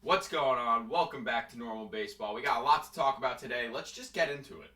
What's going on? Welcome back to Normal Baseball. We got a lot to talk about today. Let's just get into it.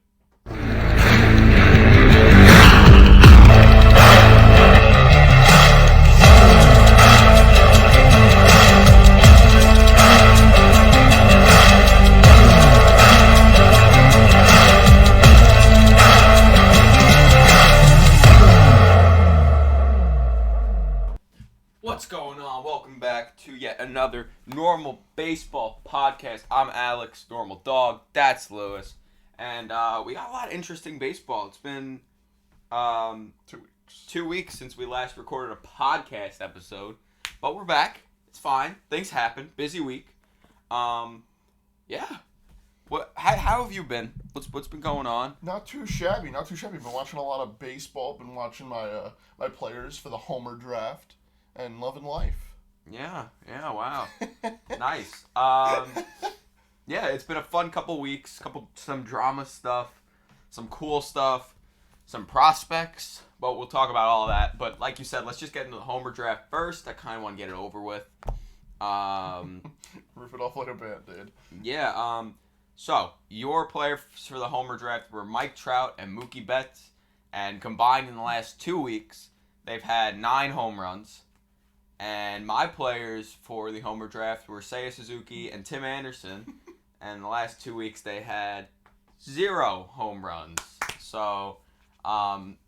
What's going on? Welcome back to yet another Normal Baseball podcast. I'm Alex, Normal Dog. That's Lewis. And we got a lot of interesting baseball. It's been 2 weeks since we last recorded a podcast episode. But we're back. It's fine. Things happen. Busy week. Yeah. How have you been? What's been going on? Not too shabby. Been watching a lot of baseball. Been watching my players for the Homer draft. And loving life. Yeah, wow. Nice. Yeah, it's been a fun couple weeks. Some drama stuff, some cool stuff, some prospects. But we'll talk about all of that. But like you said, let's just get into the Homer draft first. I kind of want to get it over with. Rip it off like a band-aid. Yeah, so your players for the Homer draft were Mike Trout and Mookie Betts. And combined in the last 2 weeks, they've had 9 home runs. And my players for the Homer draft were Seiya Suzuki and Tim Anderson. And the last 2 weeks they had 0 home runs. So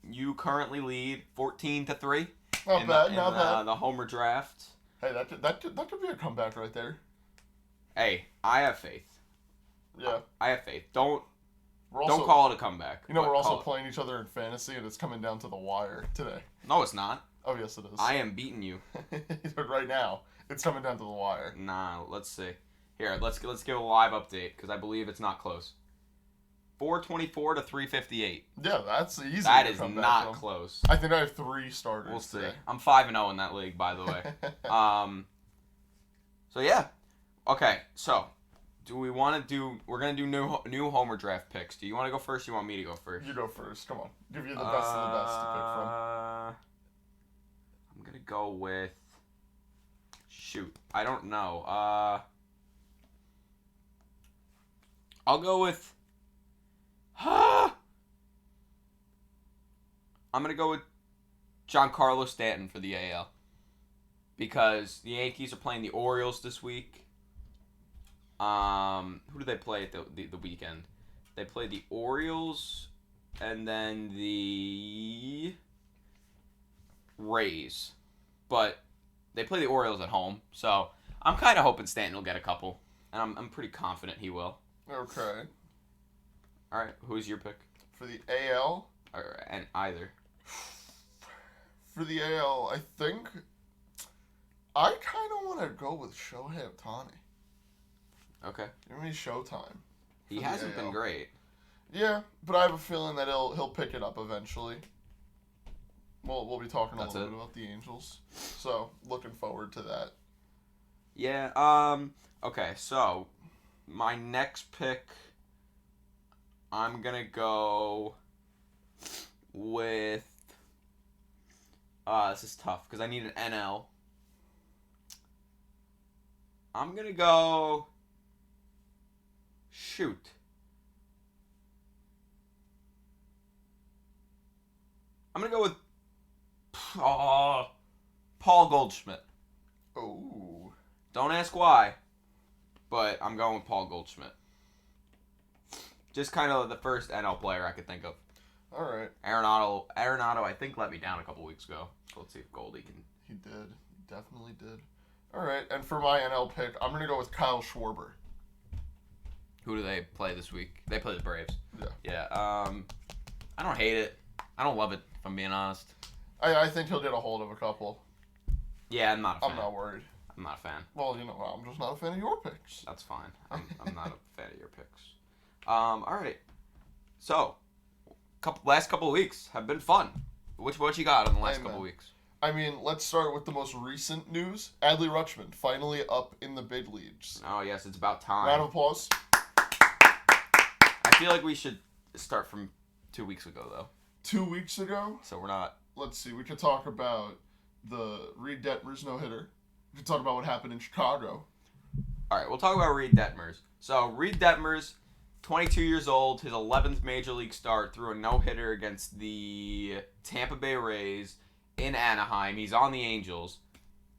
you currently lead 14-3 Not bad. The Homer draft. Hey, that could be a comeback right there. Hey, I have faith. Yeah. I have faith. Don't call it a comeback. We're also playing each other in fantasy, and it's coming down to the wire today. No, it's not. Oh, yes, it is. I am beating you. Right now, it's coming down to the wire. Nah, let's see. Here, let's give a live update, because I believe it's not close. 424 to 358. Yeah, that's easy. That is not close. I think I have 3 starters. We'll see. Today. I'm 5-0 in that league, by the way. So yeah. Okay, so do we want to do? We're gonna do new Homer draft picks. Do you want to go first? Or you want me to go first? You go first. Come on, give you the best of the best to pick from. I'm gonna go with. Shoot, I don't know. I'll go with. I'm gonna go with Giancarlo Stanton for the AL because the Yankees are playing the Orioles this week. Who do they play at the weekend? They play the Orioles and then the Rays, but they play the Orioles at home, so I'm kind of hoping Stanton will get a couple, and I'm pretty confident he will. Okay. All right, who's your pick for the AL? And either. For the AL, I think I kind of want to go with Shohei Ohtani. Okay. Give me Showtime. He hasn't been great. Yeah, but I have a feeling that he'll pick it up eventually. We'll be talking a little bit about the Angels, so looking forward to that. Yeah. Okay. So my next pick, I'm gonna go with. This is tough because I need an NL. I'm gonna go. Shoot. I'm gonna go with Paul Goldschmidt. Oh. Don't ask why, but I'm going with Paul Goldschmidt. Just kind of the first NL player I could think of. All right. Arenado, I think let me down a couple weeks ago. So let's see if Goldie can. He did. He definitely did. All right, and for my NL pick, I'm gonna go with Kyle Schwarber. Who do they play this week? They play the Braves. Yeah. Yeah. I don't hate it. I don't love it, if I'm being honest. I think he'll get a hold of a couple. Yeah, I'm not a fan. I'm not worried. I'm not a fan. Well, I'm just not a fan of your picks. That's fine. I'm not a fan of your picks. All right. So, last couple of weeks have been fun. What you got in the last couple of weeks? I mean, let's start with the most recent news. Adley Rushman finally up in the big leagues. Oh, yes, it's about time. Round of applause. I feel like we should start from 2 weeks ago, though. 2 weeks ago? So we're not... Let's see. We could talk about the Reid Detmers no-hitter. We could talk about what happened in Chicago. All right, we'll talk about Reid Detmers. So Reid Detmers, 22 years old, his 11th major league start, threw a no-hitter against the Tampa Bay Rays in Anaheim. He's on the Angels.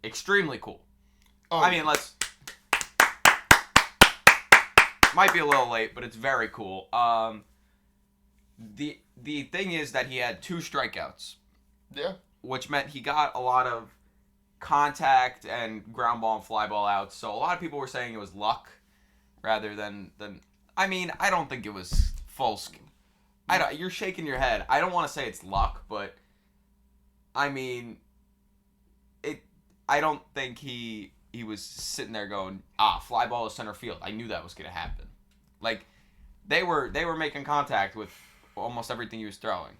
Extremely cool. Oh, I mean, might be a little late, but it's very cool. The thing is that he had 2 strikeouts. Yeah. Which meant he got a lot of contact and ground ball and fly ball outs. So a lot of people were saying it was luck rather than I mean, I don't think it was full skill. You're shaking your head. I don't want to say it's luck, but I mean, I don't think he was sitting there going, fly ball to center field. I knew that was going to happen. Like, they were making contact with almost everything he was throwing.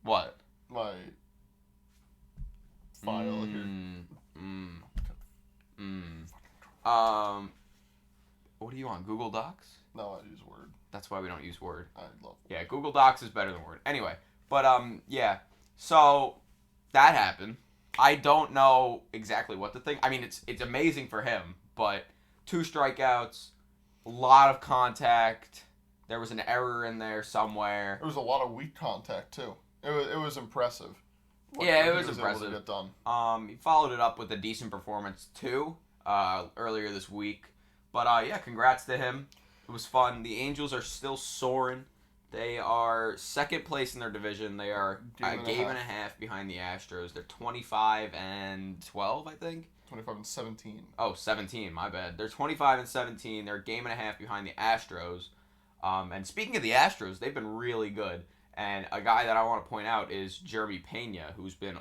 What? My file here. What do you want? Google Docs? No, I use Word. That's why we don't use Word. I love Word. Yeah, Google Docs is better than Word. Anyway, but yeah. So that happened. I don't know exactly what to think. I mean, it's amazing for him, but 2 strikeouts, a lot of contact. There was an error in there somewhere. There was a lot of weak contact too. It was impressive. It was impressive. Able to get done. He followed it up with a decent performance too, earlier this week. But yeah, congrats to him. It was fun. The Angels are still soaring. They are second place in their division. They are a game and a half behind the Astros. They're 25-12, I think. 25-17. Oh, 17, my bad. They're 25-17. They're a game and a half behind the Astros. And speaking of the Astros, they've been really good. And a guy that I want to point out is Jeremy Pena, who's been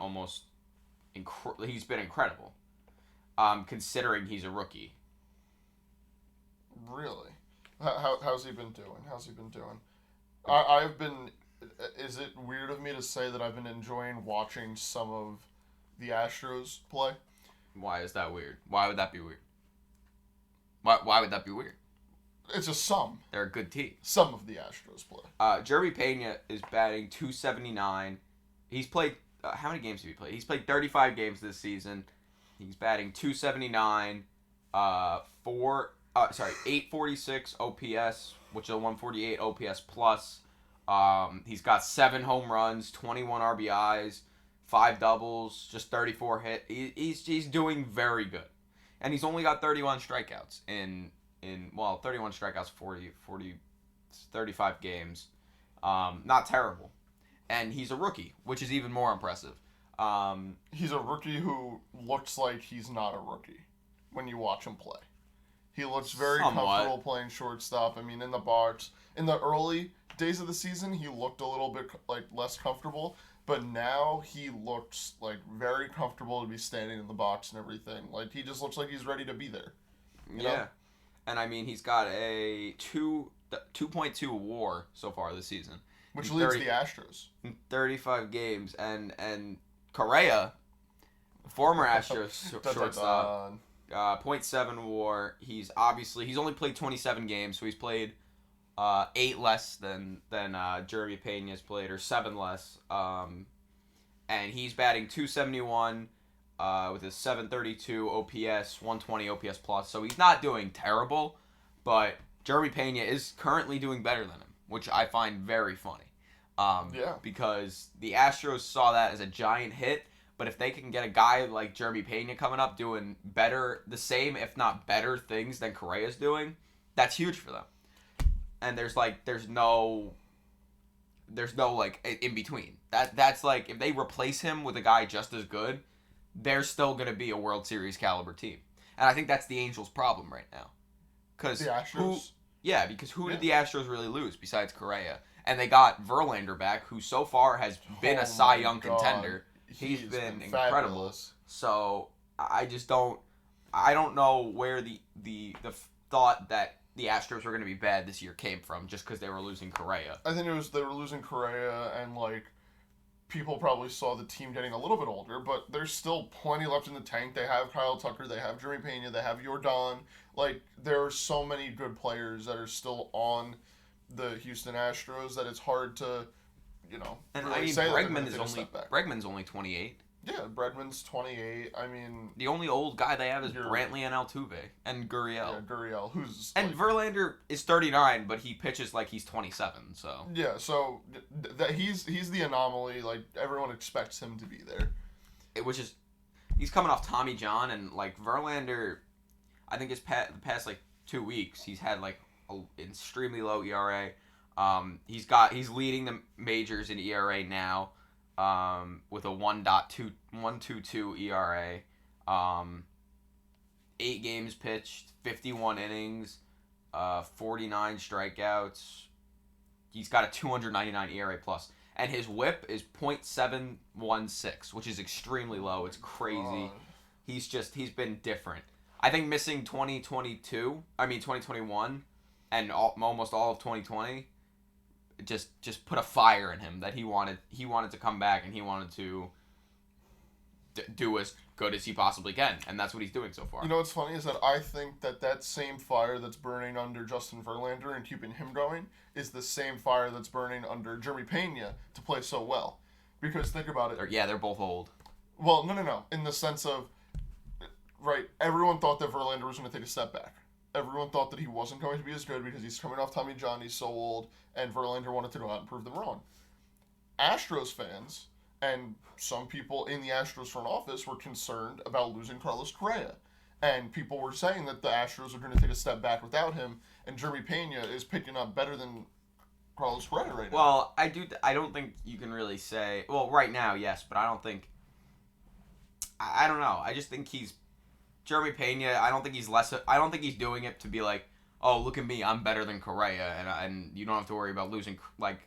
he's been incredible, considering he's a rookie. Really? How's he been doing? I've been... Is it weird of me to say that I've been enjoying watching some of the Astros play? Why is that weird? Why would that be weird? Why would that be weird? It's just some. They're a good team. Some of the Astros play. Jeremy Pena is batting .279. He's played... how many games have he played? He's played 35 games this season. He's batting .279, 846 OPS, which is a 148 OPS plus. He's got 7 home runs, 21 RBIs, 5 doubles, just 34 hit. He's doing very good, and he's only got 31 strikeouts in 31 strikeouts, 35 games. Not terrible, and he's a rookie, which is even more impressive. He's a rookie who looks like he's not a rookie when you watch him play. He looks very comfortable playing shortstop. I mean, in the box. In the early days of the season, he looked a little bit less comfortable, but now he looks very comfortable to be standing in the box and everything. He just looks like he's ready to be there. You know? And I mean, he's got a 2.2 WAR so far this season, which leads the Astros in 35 games. And Correa, former Astros shortstop. 0.7 WAR. He's only played 27 games, so he's played 8 less than Jeremy Pena's played, or 7 less. And he's batting .271 with a 732 OPS, 120 OPS plus. So he's not doing terrible, but Jeremy Pena is currently doing better than him, which I find very funny. Because the Astros saw that as a giant hit. But if they can get a guy like Jeremy Pena coming up doing the same, if not better things than Correa's doing, that's huge for them. And there's no in between. That's if they replace him with a guy just as good, they're still going to be a World Series caliber team. And I think that's the Angels' problem right now. The Astros? Because who did the Astros really lose besides Correa? And they got Verlander back, who so far has been a Cy Young contender. He's been incredible. Fabulous. So I don't know where the thought that the Astros were going to be bad this year came from, just because they were losing Correa. I think they were losing Correa, and people probably saw the team getting a little bit older, but there's still plenty left in the tank. They have Kyle Tucker, they have Jeremy Pena, they have Yordan. There are so many good players that are still on the Houston Astros that it's hard to, And really I mean, say Bregman's only 28. Yeah, Bredman's 28. I mean, the only old guy they have is Brantley and Altuve and Gurriel. Yeah, Gurriel, who's Verlander is 39, but he pitches like he's 27. So yeah, so that he's the anomaly. Like everyone expects him to be there. He's coming off Tommy John, and like Verlander, I think the past like 2 weeks he's had like an extremely low ERA. He's leading the majors in ERA now. With a 1.22 ERA, 8 games pitched, 51 innings, 49 strikeouts. He's got a 299 ERA plus, and his WHIP is .716, which is extremely low. It's crazy. He's been different. I think missing 2021, and almost all of 2020. Just put a fire in him that he wanted to come back, and he wanted to do as good as he possibly can, and that's what he's doing so far. You know what's funny is that I think that same fire that's burning under Justin Verlander and keeping him going is the same fire that's burning under Jeremy Pena to play so well. Because think about it. They're both old. Well, no. In the sense of, right, everyone thought that Verlander was going to take a step back. Everyone thought that he wasn't going to be as good because he's coming off Tommy John, he's so old, and Verlander wanted to go out and prove them wrong. Astros fans and some people in the Astros front office were concerned about losing Carlos Correa. And people were saying that the Astros are going to take a step back without him, and Jeremy Pena is picking up better than Carlos Correa right now. Well, I don't think you can really say... Well, right now, yes, but I don't think... I don't know. I just think he's... Jeremy Pena, I don't think he's doing it to be like, oh, look at me, I'm better than Correa, and you don't have to worry about losing. Like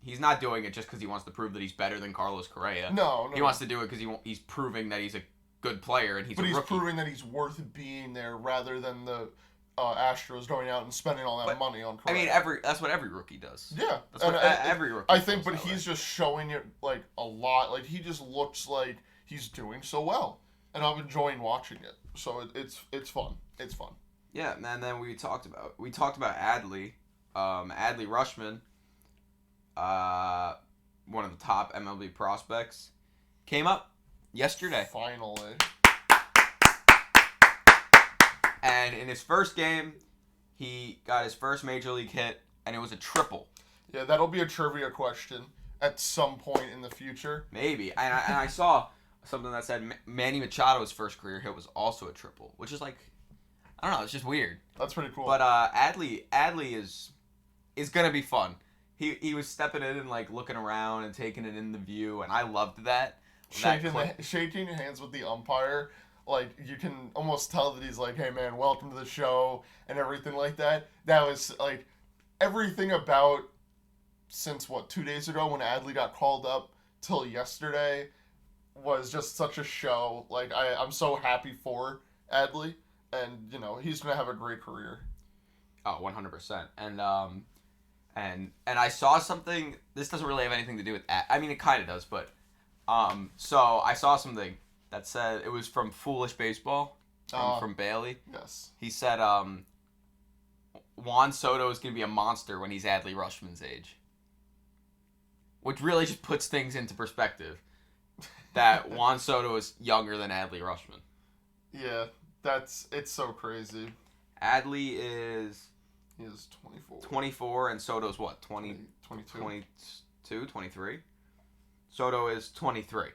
he's not doing it just because he wants to prove that he's better than Carlos Correa. No. He wants to do it because he's proving that he's a good player and he's a rookie. But he's proving that he's worth being there rather than the Astros going out and spending all that money on Correa. I mean, that's what every rookie does. Yeah, that's what every rookie. I think, but he's just showing it like a lot. Like he just looks like he's doing so well. And I'm enjoying watching it, so it's fun. It's fun. Yeah, and then we talked about Adley, Adley Rushman, one of the top MLB prospects, came up yesterday. Finally. And in his first game, he got his first major league hit, and it was a triple. Yeah, that'll be a trivia question at some point in the future. Maybe, and I saw something that said Manny Machado's first career hit was also a triple, which is like, I don't know, it's just weird. That's pretty cool. But Adley is gonna be fun. He was stepping in and like looking around and taking it in the view, and I loved that. Shaking hands with the umpire, like you can almost tell that he's like, hey man, welcome to the show and everything like that. That was like everything about since 2 days ago when Adley got called up till yesterday was just such a show. Like I'm so happy for Adley, and you know he's gonna have a great career. Oh, 100%. And I saw something. This doesn't really have anything to do with. I mean, it kind of does, but so I saw something that said it was from Foolish Baseball from Bailey. Yes. He said Juan Soto is gonna be a monster when he's Adley Rushman's age, which really just puts things into perspective. That Juan Soto is younger than Adley Rushman. Yeah, it's so crazy. Adley is... He is 24. 24, and Soto's what? 22, 23? Soto is 23.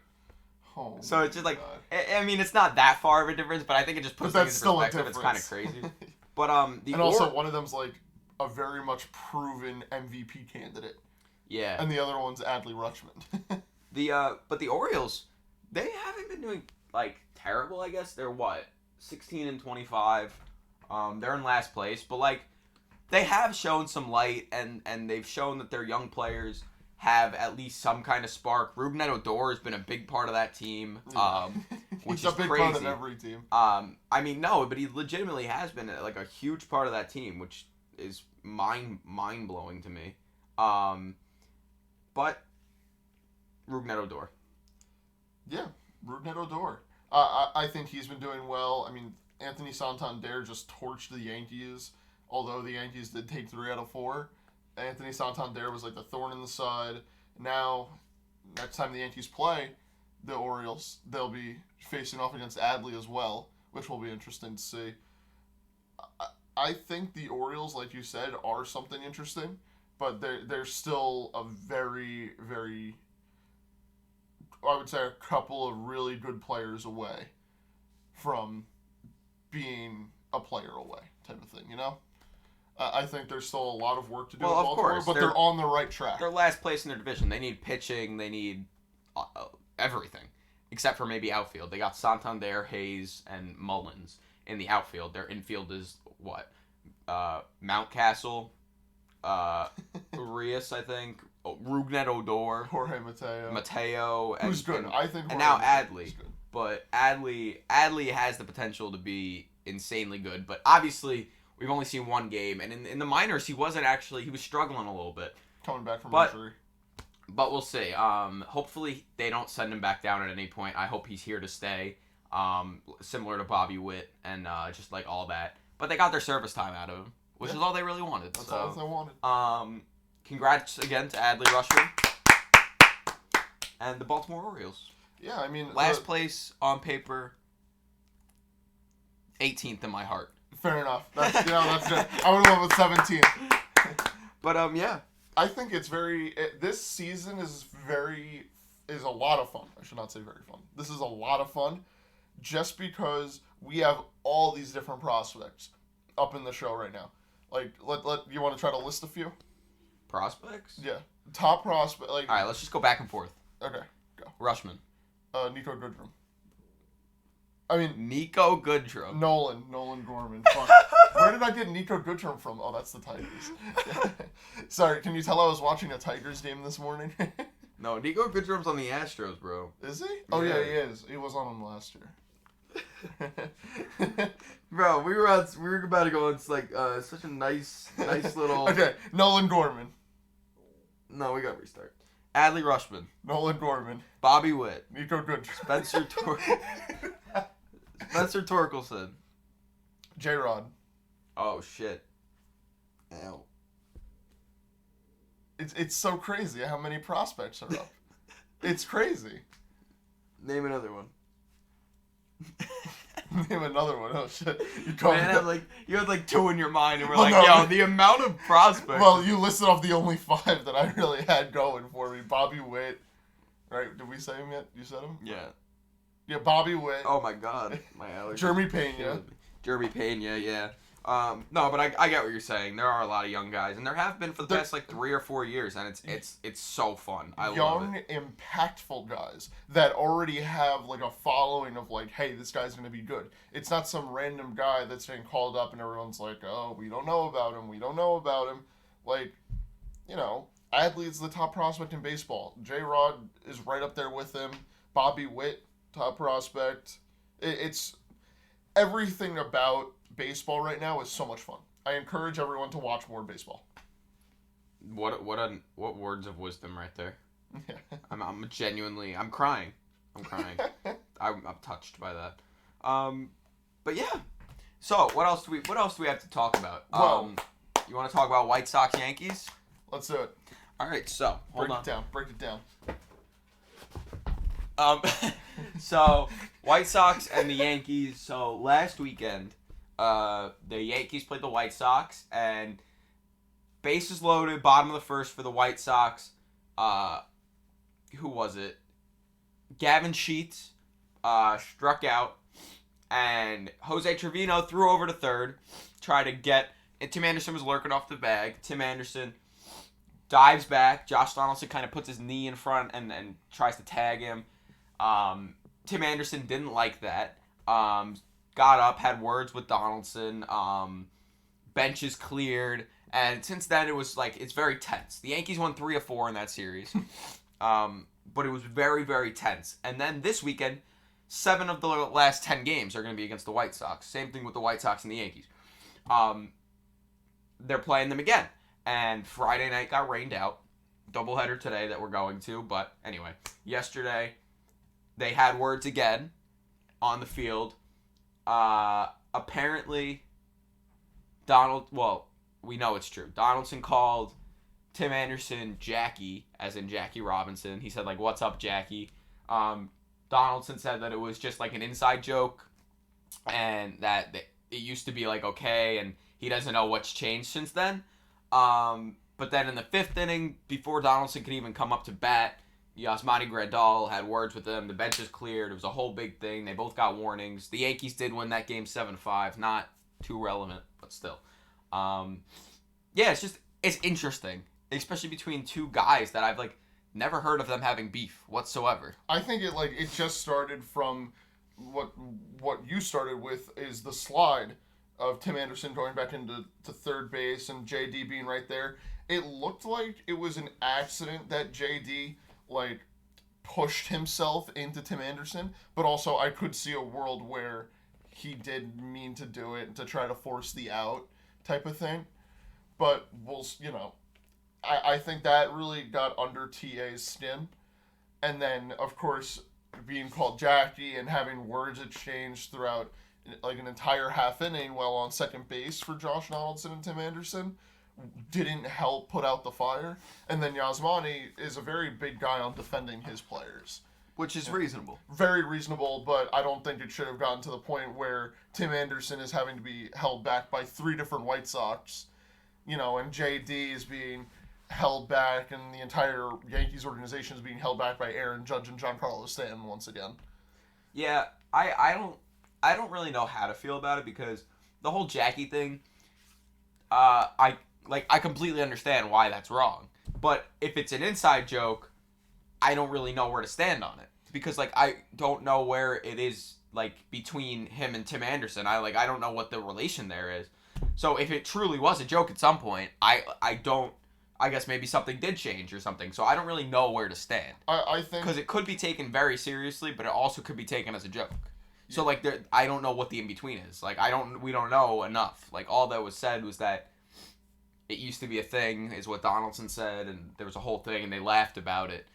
Oh, so it's just like... I mean, it's not that far of a difference, but I think it just puts things into perspective. It's kind of crazy. But also, one of them's like a very much proven MVP candidate. Yeah. And the other one's Adley Rushman. But the Orioles, they haven't been doing like terrible. I guess they're 16-25. They're in last place, but like they have shown some light, and they've shown that their young players have at least some kind of spark. Ruben Odor has been a big part of that team, which He's is a big crazy. part of every team. I mean, no, but he legitimately has been like a huge part of that team, which is mind blowing to me. But Ruben Odor. Yeah, Ruben Odor. I think he's been doing well. I mean, Anthony Santander just torched the Yankees, although the Yankees did take 3 out of 4. Anthony Santander was like the thorn in the side. Now, next time the Yankees play, the Orioles. They'll be facing off against Adley as well, which will be interesting to see. I think the Orioles, like you said, are something interesting, but they're still a very, very, I would say, a couple of really good players away from being a player away type of thing, you know? I think there's still a lot of work to do in Baltimore, but they're on the right track. They're last place in their division. They need pitching. They need everything, except for maybe outfield. They got Santander, Hayes, and Mullins in the outfield. Their infield is what? Mountcastle, Urias, I think, Rougned Odor, Jorge Mateo, and, who's good. I think, and now Adley. But Adley has the potential to be insanely good. But obviously, we've only seen one game, and in the minors, he was struggling a little bit. Coming back from injury. But we'll see. Hopefully, they don't send him back down at any point. I hope he's here to stay, similar to Bobby Witt and just like all that. But they got their service time out of him, which is all they really wanted. That's all they wanted. Congrats again to Adley Rushman and the Baltimore Orioles. Yeah, I mean... Last place on paper, 18th in my heart. Fair enough. That's good. I would have went with 17. But, yeah. I think it's this season is a lot of fun. I should not say very fun. This is a lot of fun just because we have all these different prospects up in the show right now. Like, you want to try to list a few? Prospects? Yeah. Top prospect. Like, all right, let's just go back and forth. Okay, go. Rushman. Nico Goodrum. I mean... Nico Goodrum. Nolan Gorman. Fuck. Where did I get Nico Goodrum from? Oh, that's the Tigers. Sorry, can you tell I was watching a Tigers game this morning? No, Nico Goodrum's on the Astros, bro. Is he? Oh, yeah, he is. He was on them last year. Bro, we were about to go. It's like such a nice little. Okay, Nolan Gorman. No, we got to restart. Adley Rushman. Nolan Gorman. Bobby Witt. Nico Goodrum. Spencer Torkelson. J-Rod. Oh shit. Ow. It's so crazy how many prospects are up. It's crazy. Name another one. Name another one. Oh shit! You had like two in your mind, and we're yo, the amount of prospects. Well, you listed off the only 5 that I really had going for me. Bobby Witt, right? Did we say him yet? You said him? Yeah. Yeah, Bobby Witt. Oh my god, my allergies. Jeremy Pena, yeah. No, but I get what you're saying. There are a lot of young guys, and there have been for the past like 3 or 4 years, and it's so fun. I love it. Young, impactful guys that already have like a following of like, hey, this guy's gonna be good. It's not some random guy that's getting called up and everyone's like, oh, we don't know about him. Like, you know, Adley's the top prospect in baseball. J-Rod is right up there with him. Bobby Witt, top prospect. It's everything about baseball right now is so much fun. I encourage everyone to watch more baseball. What words of wisdom right there. I'm genuinely crying. I'm touched by that. But yeah. So what else do we have to talk about? You want to talk about White Sox Yankees? Let's do it. All right. So break it down. So White Sox and the Yankees. So last weekend, the Yankees played the White Sox, and bases loaded, bottom of the first for the White Sox. Who was it? Gavin Sheets struck out, and Jose Trevino threw over to third, tried to get. And Tim Anderson was lurking off the bag. Tim Anderson dives back. Josh Donaldson kind of puts his knee in front and tries to tag him. Tim Anderson didn't like that. Got up, had words with Donaldson. Benches cleared. And since then, it was like, it's very tense. The Yankees won 3 of 4 in that series. But it was very, very tense. And then this weekend, 7 of the last 10 games are going to be against the White Sox. Same thing with the White Sox and the Yankees. They're playing them again. And Friday night got rained out. Doubleheader today that we're going to. But anyway, yesterday, they had words again on the field. Apparently, we know it's true. Donaldson called Tim Anderson Jackie, as in Jackie Robinson. He said, like, what's up, Jackie? Donaldson said that it was just like an inside joke, and that it used to be like okay, and he doesn't know what's changed since then. But then in the 5th inning, before Donaldson could even come up to bat, Yasmani Grandal had words with him. The bench is cleared. It was a whole big thing. They both got warnings. The Yankees did win that game 7-5. Not too relevant, but still. Yeah, it's interesting, especially between two guys that I've like never heard of them having beef whatsoever. I think it just started from what you started with is the slide of Tim Anderson going back into third base and JD being right there. It looked like it was an accident that JD pushed himself into Tim Anderson, but also I could see a world where he did mean to do it to try to force the out type of thing. But I think that really got under TA's skin. And then, of course, being called Jackie and having words exchanged throughout an entire half inning while on second base for Josh Donaldson and Tim Anderson didn't help put out the fire. And then Yasmani is a very big guy on defending his players. Which is reasonable. Very reasonable, but I don't think it should have gotten to the point where Tim Anderson is having to be held back by 3 different White Sox, and JD is being held back, and the entire Yankees organization is being held back by Aaron Judge and Giancarlo Stanton once again. Yeah, I don't really know how to feel about it because the whole Jackie thing, I completely understand why that's wrong. But if it's an inside joke, I don't really know where to stand on it because I don't know where it is between him and Tim Anderson. I don't know what the relation there is. So if it truly was a joke at some point, I guess maybe something did change or something. So I don't really know where to stand. I think because it could be taken very seriously, but it also could be taken as a joke. So I don't know what the in between is. We don't know enough. All that was said was that it used to be a thing, is what Donaldson said, and there was a whole thing, and they laughed about it.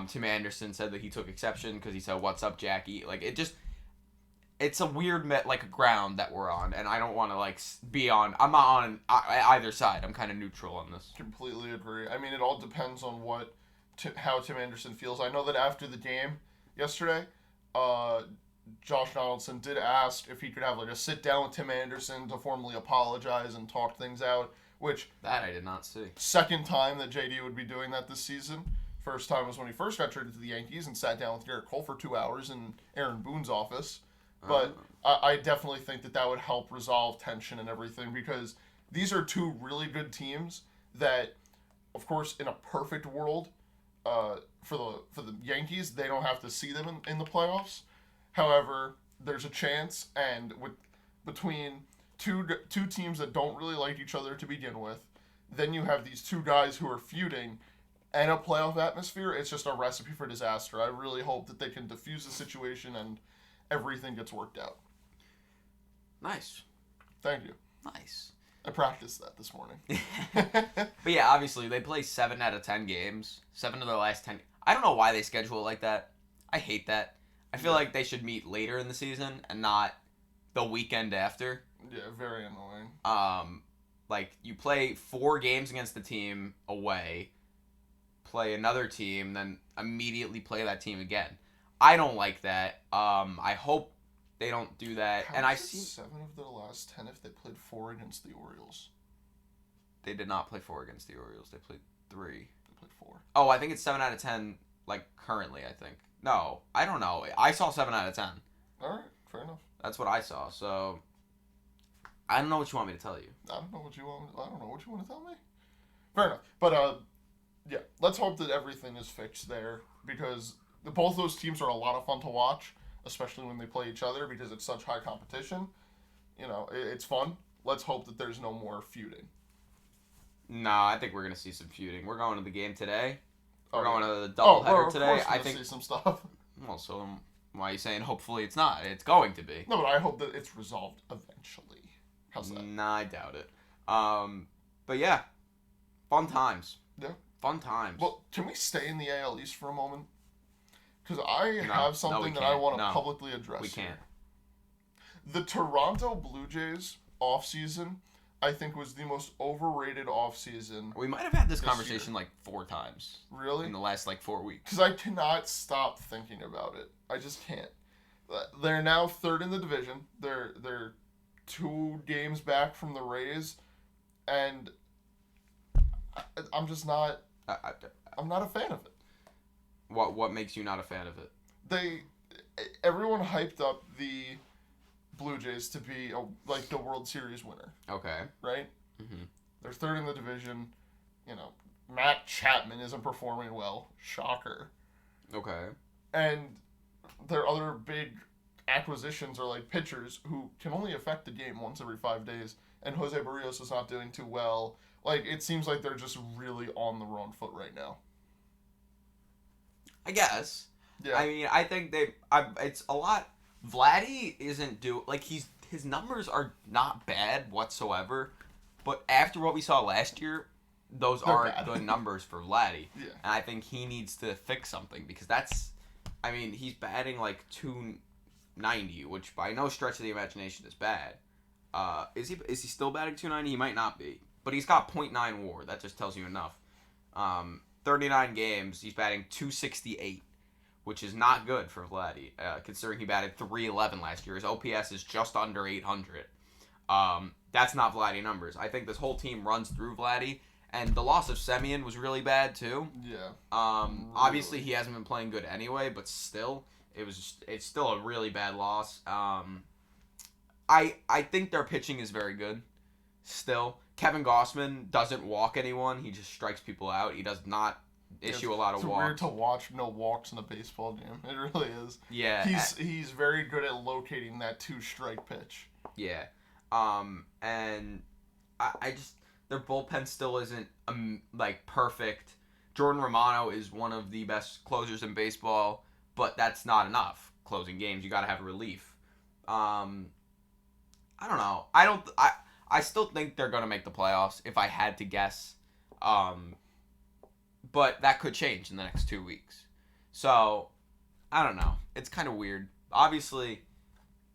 Tim Anderson said that he took exception because he said, "What's up, Jackie?" It's a weird ground that we're on, and I don't want to be on. I'm not on either side. I'm kind of neutral on this. Completely agree. I mean, it all depends on how Tim Anderson feels. I know that after the game yesterday, Josh Donaldson did ask if he could have a sit down with Tim Anderson to formally apologize and talk things out. Which that I did not see. Second time that JD would be doing that this season. First time was when he first got traded to the Yankees and sat down with Garrett Cole for 2 hours in Aaron Boone's office. But I definitely think that would help resolve tension and everything because these are two really good teams that, of course, in a perfect world, for the Yankees, they don't have to see them in the playoffs. However, there's a chance, and between two teams that don't really like each other to begin with, then you have these two guys who are feuding, and a playoff atmosphere. It's just a recipe for disaster. I really hope that they can diffuse the situation and everything gets worked out. Nice. Thank you. Nice. I practiced that this morning. But yeah, obviously, they play 7 out of 10 games. 7 of their last 10. I don't know why they schedule it like that. I hate that. I feel like they should meet later in the season and not the weekend after. Yeah, very annoying. You play 4 games against the team away, play another team, then immediately play that team again. I don't like that. I hope they don't do that. How and I see 7 of their last 10 if they played 4 against the Orioles. They did not play 4 against the Orioles. They played 3. They played 4. Oh, I think it's 7 out of 10. Currently, I think. No, I don't know. I saw 7 out of 10. All right, fair enough. That's what I saw. So I don't know what you want me to tell you. I don't know what you want to tell me. Fair enough. But yeah, let's hope that everything is fixed there because both those teams are a lot of fun to watch, especially when they play each other because it's such high competition. It's fun. Let's hope that there's no more feuding. Nah, I think we're gonna see some feuding. We're going to the game today. We're going to the doubleheader today. I think see some stuff. Well, so why are you saying hopefully it's not? It's going to be. No, but I hope that it's resolved eventually. How's that? Nah, I doubt it. But yeah, fun times. Yeah. Fun times. Well, can we stay in the AL East for a moment? Because I have something that I want to publicly address. We can't. The Toronto Blue Jays offseason, I think, was the most overrated offseason. We might have had this conversation like 4 times. Really? In the last like 4 weeks. Because I cannot stop thinking about it. I just can't. They're now 3rd in the division. They're 2 games back from the Rays, and I'm just not. I'm not a fan of it. What makes you not a fan of it? Everyone hyped up the Blue Jays to be like the World Series winner. Okay. Right? Mm-hmm. They're 3rd in the division. Matt Chapman isn't performing well. Shocker. Okay. And their other big acquisitions are like pitchers who can only affect the game once every 5 days. And Jose Barrios is not doing too well. Like, it seems like they're just really on the wrong foot right now. I guess. Yeah. I mean, I think it's a lot. Vladdy isn't his numbers are not bad whatsoever, but after what we saw last year, those aren't good numbers for Vladdy. Yeah. And I think he needs to fix something because he's batting like 290, which by no stretch of the imagination is bad. Is he still batting 290? He might not be, but he's got .9 WAR. That just tells you enough. 39 games, he's batting 268, which is not good for Vladdy, considering he batted 311 last year. His OPS is just under 800. That's not Vladdy numbers. I think this whole team runs through Vladdy, and the loss of Semien was really bad too. Yeah. Obviously he hasn't been playing good anyway, but still, it's still a really bad loss. I think their pitching is very good. Still, Kevin Gossman doesn't walk anyone. He just strikes people out. He does not issue a lot of walks. It's weird to watch no walks in a baseball game. It really is. Yeah. He's very good at locating that 2-strike pitch. Yeah. And I just their bullpen still isn't perfect. Jordan Romano is one of the best closers in baseball, but that's not enough. Closing games, you got to have relief. I don't know. I still think they're going to make the playoffs if I had to guess. But that could change in the next 2 weeks. So, I don't know. It's kind of weird. Obviously,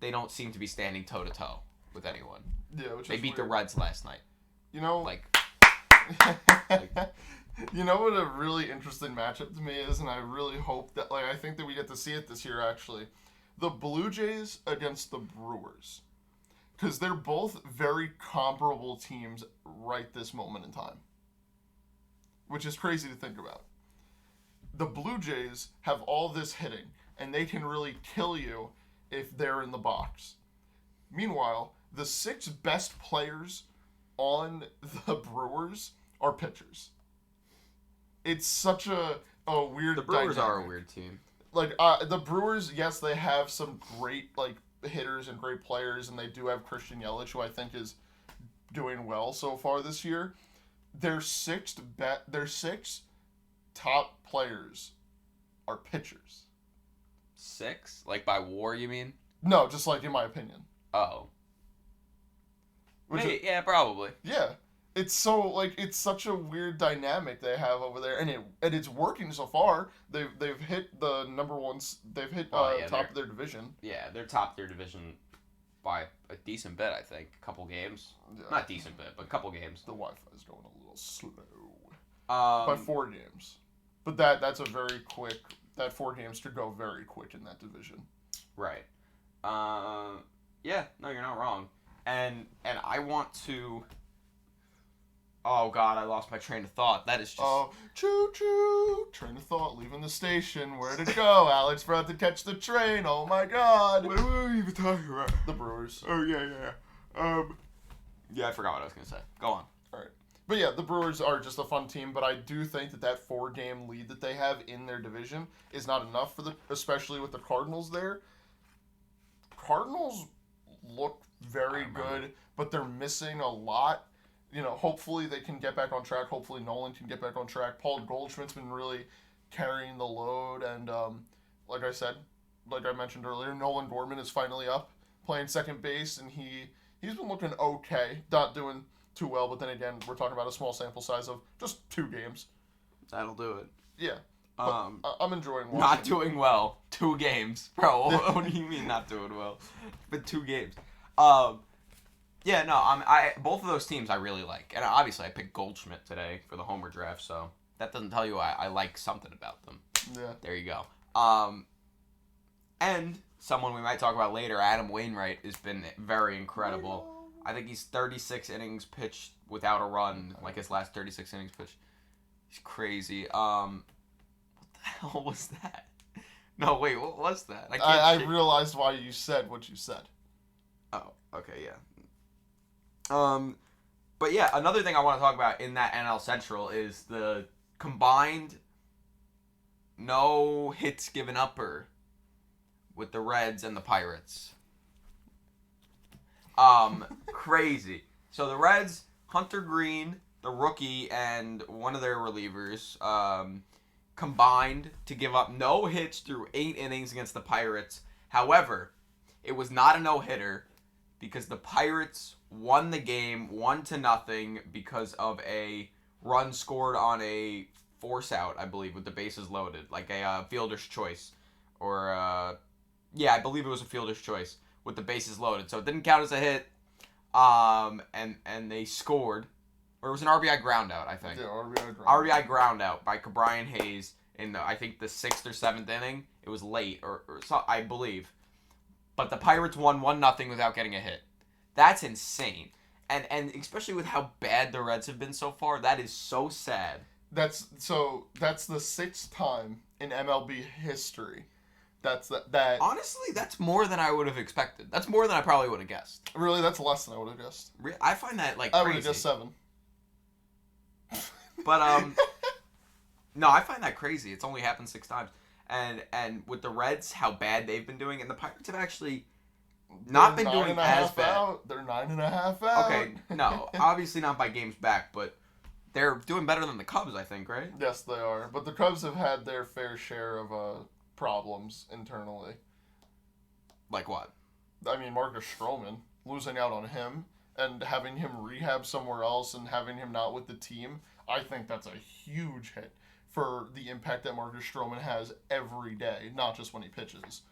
they don't seem to be standing toe-to-toe with anyone. Yeah, they beat the Reds last night. You know... You know what a really interesting matchup to me is, and I really hope that... I think that we get to see it this year, actually. The Blue Jays against the Brewers. Because they're both very comparable teams right this moment in time. Which is crazy to think about. The Blue Jays have all this hitting, and they can really kill you if they're in the box. Meanwhile, the 6 best players on the Brewers are pitchers. It's such a weird The Brewers dynamic. are a weird team. The Brewers, yes, they have some great hitters and great players, and they do have Christian Yelich, who I think is doing well so far this year. Their 6 top players are pitchers. 6? By WAR, you mean? No, just in my opinion. Oh. Yeah, probably. Yeah. It's so it's such a weird dynamic they have over there, and it's working so far. They've hit the number ones. They've hit top of their division. Yeah, they're top of their division by a decent bit, I think. A couple games. Yeah. Not decent bit, but a couple games. The Wi-Fi is going a little slow. By 4 games, but that's a very quick. That 4 games could go very quick in that division. Right. Yeah. No, you're not wrong. And I want to. Oh, God, I lost my train of thought. That is just... Oh, choo-choo. Train of thought leaving the station. Where'd it go? Alex about to catch the train. Oh, my God. What are we even talking about? The Brewers. Oh, yeah. Yeah, I forgot what I was going to say. Go on. All right. But, yeah, the Brewers are just a fun team, but I do think that 4-game lead that they have in their division is not enough, especially with the Cardinals there. Cardinals look very good, but they're missing a lot. Hopefully they can get back on track. Hopefully Nolan can get back on track. Paul Goldschmidt's been really carrying the load. And like I mentioned earlier, Nolan Gorman is finally up playing second base. And he's been looking okay. Not doing too well. But then again, we're talking about a small sample size of just 2 games. That'll do it. Yeah. I'm enjoying watching. Not doing well. 2 games. Bro, what do you mean not doing well? But 2 games. Yeah, no, I both of those teams I really like, and obviously I picked Goldschmidt today for the homer draft, so that doesn't tell you I like something about them. Yeah. There you go. And someone we might talk about later, Adam Wainwright, has been very incredible. I think he's 36 innings pitched without a run, like his last 36 innings pitched. He's crazy. What the hell was that? No, wait, what was that? I realized why you said what you said. Oh, okay, yeah. But yeah, another thing I want to talk about in that NL Central is the combined no hits given upper with the Reds and the Pirates. Crazy. So the Reds, Hunter Green, the rookie, and one of their relievers, combined to give up no hits through 8 innings against the Pirates. However, it was not a no-hitter because the Pirates won the game 1-0 because of a run scored on a force out, I believe, with the bases loaded, like a fielder's choice, or I believe it was a fielder's choice with the bases loaded. So it didn't count as a hit, and they scored, or it was an RBI ground out, I think. Yeah, RBI ground out by Brian Hayes in I think the 6th or 7th inning. It was late, or so, I believe. But the Pirates won 1-0 without getting a hit. That's insane. And especially with how bad the Reds have been so far, that is so sad. That's the 6th time in MLB history. That honestly, that's more than I would have expected. That's more than I probably would have guessed. Really, that's less than I would have guessed. I find that crazy. I would have guessed 7. But no, I find that crazy. It's only happened 6 times. And with the Reds, how bad they've been doing, and the Pirates have actually not been doing as bad. They're 9.5 out. Okay, no, obviously not by games back, but they're doing better than the Cubs, I think, right? Yes, they are. But the Cubs have had their fair share of problems internally. Like what? I mean, Marcus Stroman, losing out on him and having him rehab somewhere else and having him not with the team, I think that's a huge hit for the impact that Marcus Stroman has every day, not just when he pitches.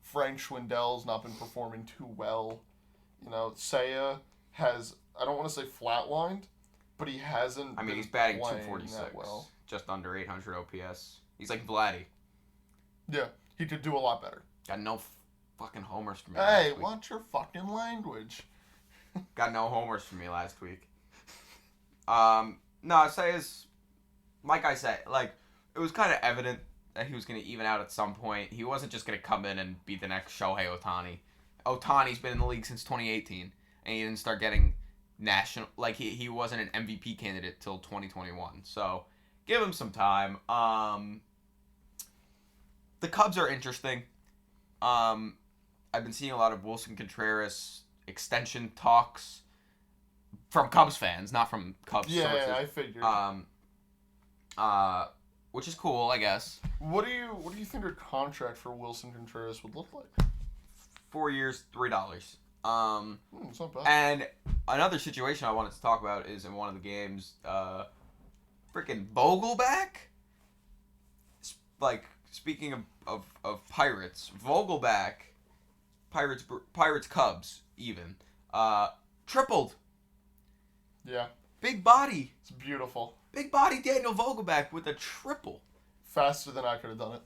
Frank Schwindel's not been performing too well. You know, Seiya has, I don't want to say flatlined, but he hasn't. I mean, he's batting 246, well. Just under 800 OPS. He's like Vladdy. Yeah, he could do a lot better. Got no fucking homers for me. Hey, watch your fucking language. Got no homers for me last week. No, Seiya's, like I said, like, it was kind of evident that he was going to even out at some point. He wasn't just going to come in and be the next Shohei Ohtani. Ohtani's been in the league since 2018, and he didn't start getting national, like, he wasn't an MVP candidate till 2021. So, give him some time. The Cubs are interesting. I've been seeing a lot of Wilson Contreras extension talks from Cubs fans, not from Cubs sources. Yeah, I figured. Which is cool, I guess. What do you think a contract for Wilson Contreras would look like? 4 years, $3. It's not bad. And another situation I wanted to talk about is in one of the games, freaking Vogelback. Like, speaking of Pirates, Vogelback, Pirates Cubs even, tripled. Yeah. Big body. It's beautiful. Big body Daniel Vogelback with a triple. Faster than I could have done it.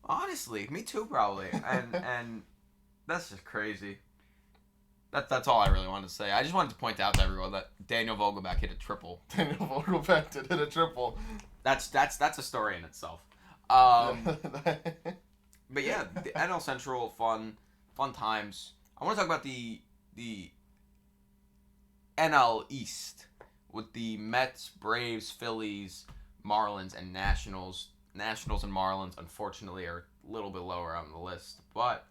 Honestly, me too, probably. And that's just crazy. That's all I really wanted to say. I just wanted to point out to everyone that Daniel Vogelback hit a triple. Daniel Vogelback did hit a triple. That's a story in itself. But yeah, the NL Central, fun times. I want to talk about the NL East with the Mets, Braves, Phillies, Marlins, and Nationals. Nationals and Marlins, unfortunately, are a little bit lower on the list. But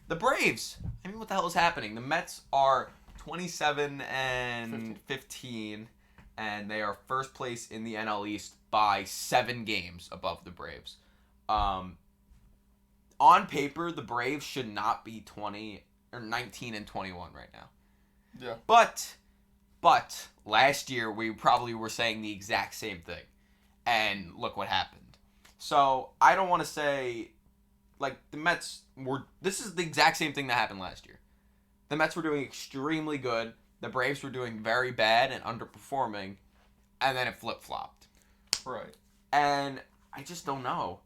the Braves, I mean, what the hell is happening? The Mets are 27-15, and they are first place in the NL East by 7 games above the Braves. On paper, the Braves should not be 19-21 right now. Yeah. But last year we probably were saying the exact same thing, and look what happened. So I don't want to say, like, the Mets were. This is the exact same thing that happened last year. the Mets were doing extremely good. The Braves were doing very bad and underperforming, and then it flip-flopped. Right. And I just don't know.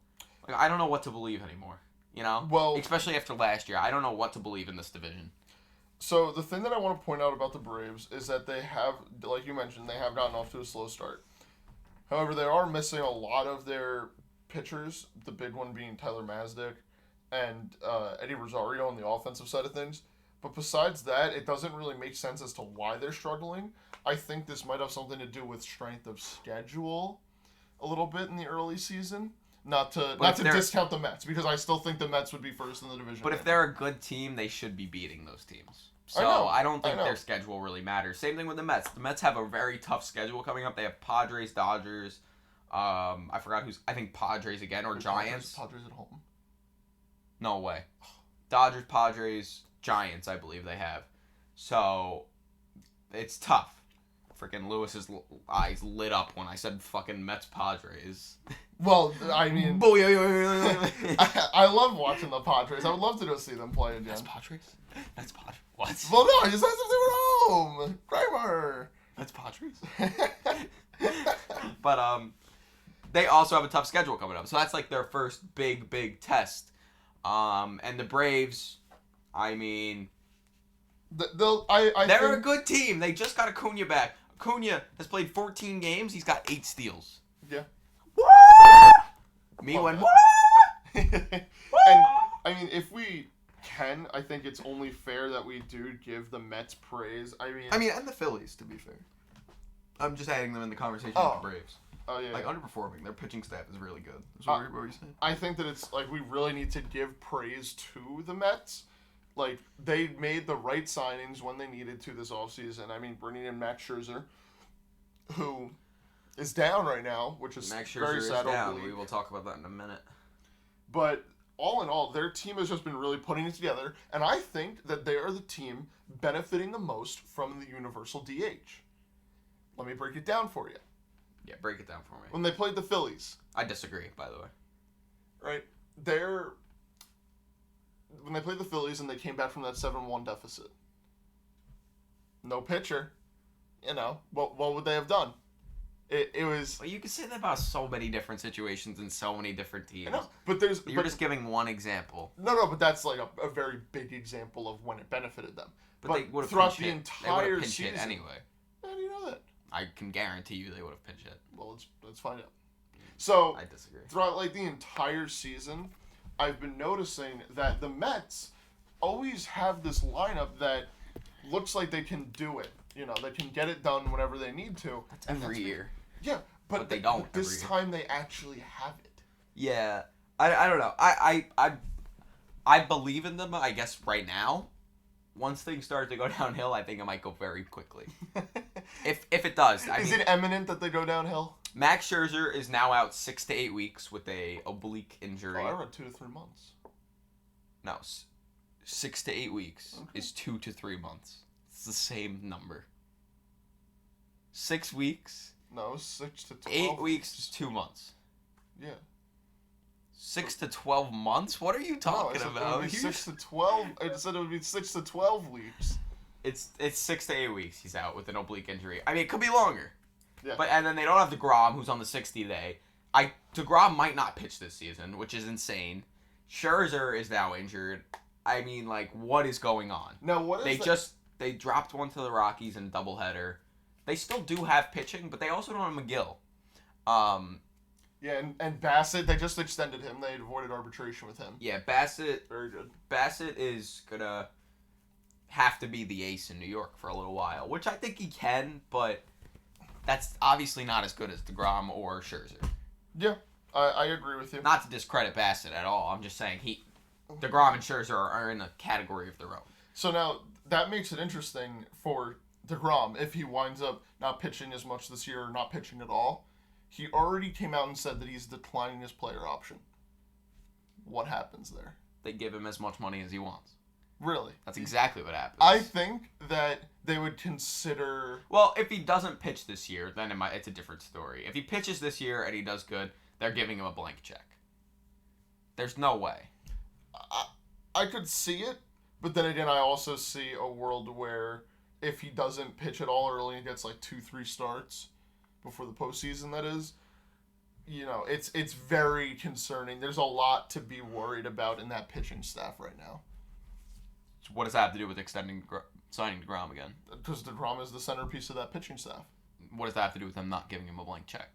Like, I don't know what to believe anymore. You know? Well, especially after last year. I don't know what to believe in this division. So the thing that I want to point out about the Braves is that they have, like you mentioned, they have gotten off to a slow start. However, they are missing a lot of their pitchers, the big one being Tyler Mazdick and Eddie Rosario on the offensive side of things. But besides that, it doesn't really make sense as to why they're struggling. I think this might have something to do with strength of schedule a little bit in the early season. Not to discount the Mets, because I still think the Mets would be first in the division. But if they're a good team, they should be beating those teams. So I don't think their schedule really matters. Same thing with the Mets. The Mets have a very tough schedule coming up. They have Padres, Dodgers. I forgot who's. I think Padres again or Giants. Padres at home. No way. Dodgers, Padres, Giants. I believe they have. So it's tough. Freaking Lewis's eyes lit up when I said fucking Mets Padres. Well, I mean, I love watching the Padres. I would love to go see them play again. Mets Padres? Mets Padres? What? Well, no, I just had to do it home. Kramer. Mets Padres? But they also have a tough schedule coming up, so that's like their first big test. And the Braves, I mean, they're a good team. They just got Acuna back. Acuna has played 14 games. He's got 8 steals. Yeah. Woo! Me went, woo! And, I mean, if we can, I think it's only fair that we do give the Mets praise. I mean, and the Phillies, to be fair. I'm just adding them in the conversation with the Braves. Oh, yeah. Like, underperforming. Their pitching staff is really good. What were you saying? I think that it's, like, we really need to give praise to the Mets. Like, they made the right signings when they needed to this offseason. I mean, bringing in Max Scherzer, who is down right now, which is Max Scherzer very sad. Is down. We will talk about that in a minute. But all in all, their team has just been really putting it together, and I think that they are the team benefiting the most from the universal DH. Let me break it down for you. Yeah, break it down for me. When they played the Phillies. I disagree, by the way. Right? When they played the Phillies and they came back from that 7-1 deficit. No pitcher. You know, what would they have done? It was... Well, you can say that about so many different situations and so many different teams. I know, but You're just giving one example. No, but that's like a very big example of when it benefited them. But they would have throughout the entire season. Anyway. How do you know that? I can guarantee you they would have pinch hit. Well, let's find out. So, I disagree. Throughout like the entire season, I've been noticing that the Mets always have this lineup that looks like they can do it. You know, they can get it done whenever they need to. That's every year. Yeah, but they don't. This time they actually have it. Yeah, I don't know. I believe in them. I guess right now, once things start to go downhill, I think it might go very quickly. if it does, is it imminent that they go downhill? Max Scherzer is now out 6 to 8 weeks with a oblique injury. Oh, I read 2 to 3 months. No, 6 to 8 weeks is 2 to 3 months. It's the same number. 6 weeks. No, 6 to 12. 8 weeks is 2 months. Yeah. 6 to 12 months? What are you talking about? It would be 6 to 12. I said it would be 6 to 12 weeks. It's 6 to 8 weeks he's out with an oblique injury. I mean, it could be longer. Yeah. And then they don't have Grom, who's on the 60 day. Grom might not pitch this season, which is insane. Scherzer is now injured. I mean, like, what is going on? Now, what is They dropped one to the Rockies in a doubleheader. They still do have pitching, but they also don't have McGill. Yeah, and Bassett, they just extended him. They avoided arbitration with him. Yeah, Bassett. Very good. Bassett is going to have to be the ace in New York for a little while, which I think he can, but that's obviously not as good as DeGrom or Scherzer. Yeah, I agree with you. Not to discredit Bassett at all. I'm just saying DeGrom and Scherzer are in a category of their own. So now, that makes it interesting for DeGrom if he winds up not pitching as much this year or not pitching at all. He already came out and said that he's declining his player option. What happens there? They give him as much money as he wants. Really? That's exactly what happens. I think that they would consider... Well, if he doesn't pitch this year, then it's a different story. If he pitches this year and he does good, they're giving him a blank check. There's no way. I could see it, But then again, I also see a world where if he doesn't pitch at all early and gets like 2-3 starts before the postseason, that is, it's very concerning. There's a lot to be worried about in that pitching staff right now. What does that have to do with signing Grom again? Because Grom is the centerpiece of that pitching staff. What does that have to do with them not giving him a blank check?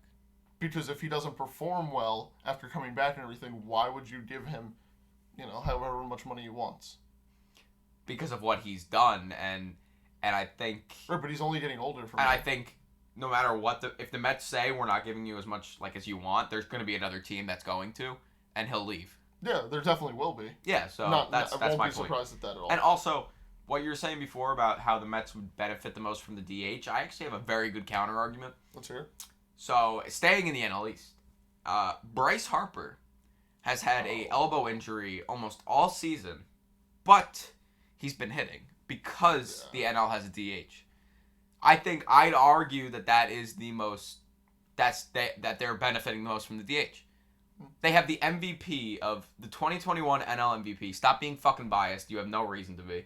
Because if he doesn't perform well after coming back and everything, why would you give him, however much money he wants? Because of what he's done, and I think... Right, but he's only getting older from And that. I think no matter what, if the Mets say we're not giving you as much as you want, there's going to be another team that's going to, and he'll leave. Yeah, there definitely will be. Yeah, so that's my point. I won't be surprised at that at all. And also, what you were saying before about how the Mets would benefit the most from the DH, I actually have a very good counter argument. Let's hear it. So, staying in the NL East, Bryce Harper has had a elbow injury almost all season, but he's been hitting because the NL has a DH. I think I'd argue that is the most that they're benefiting the most from the DH. They have the MVP of the 2021 NL MVP. Stop being fucking biased. You have no reason to be.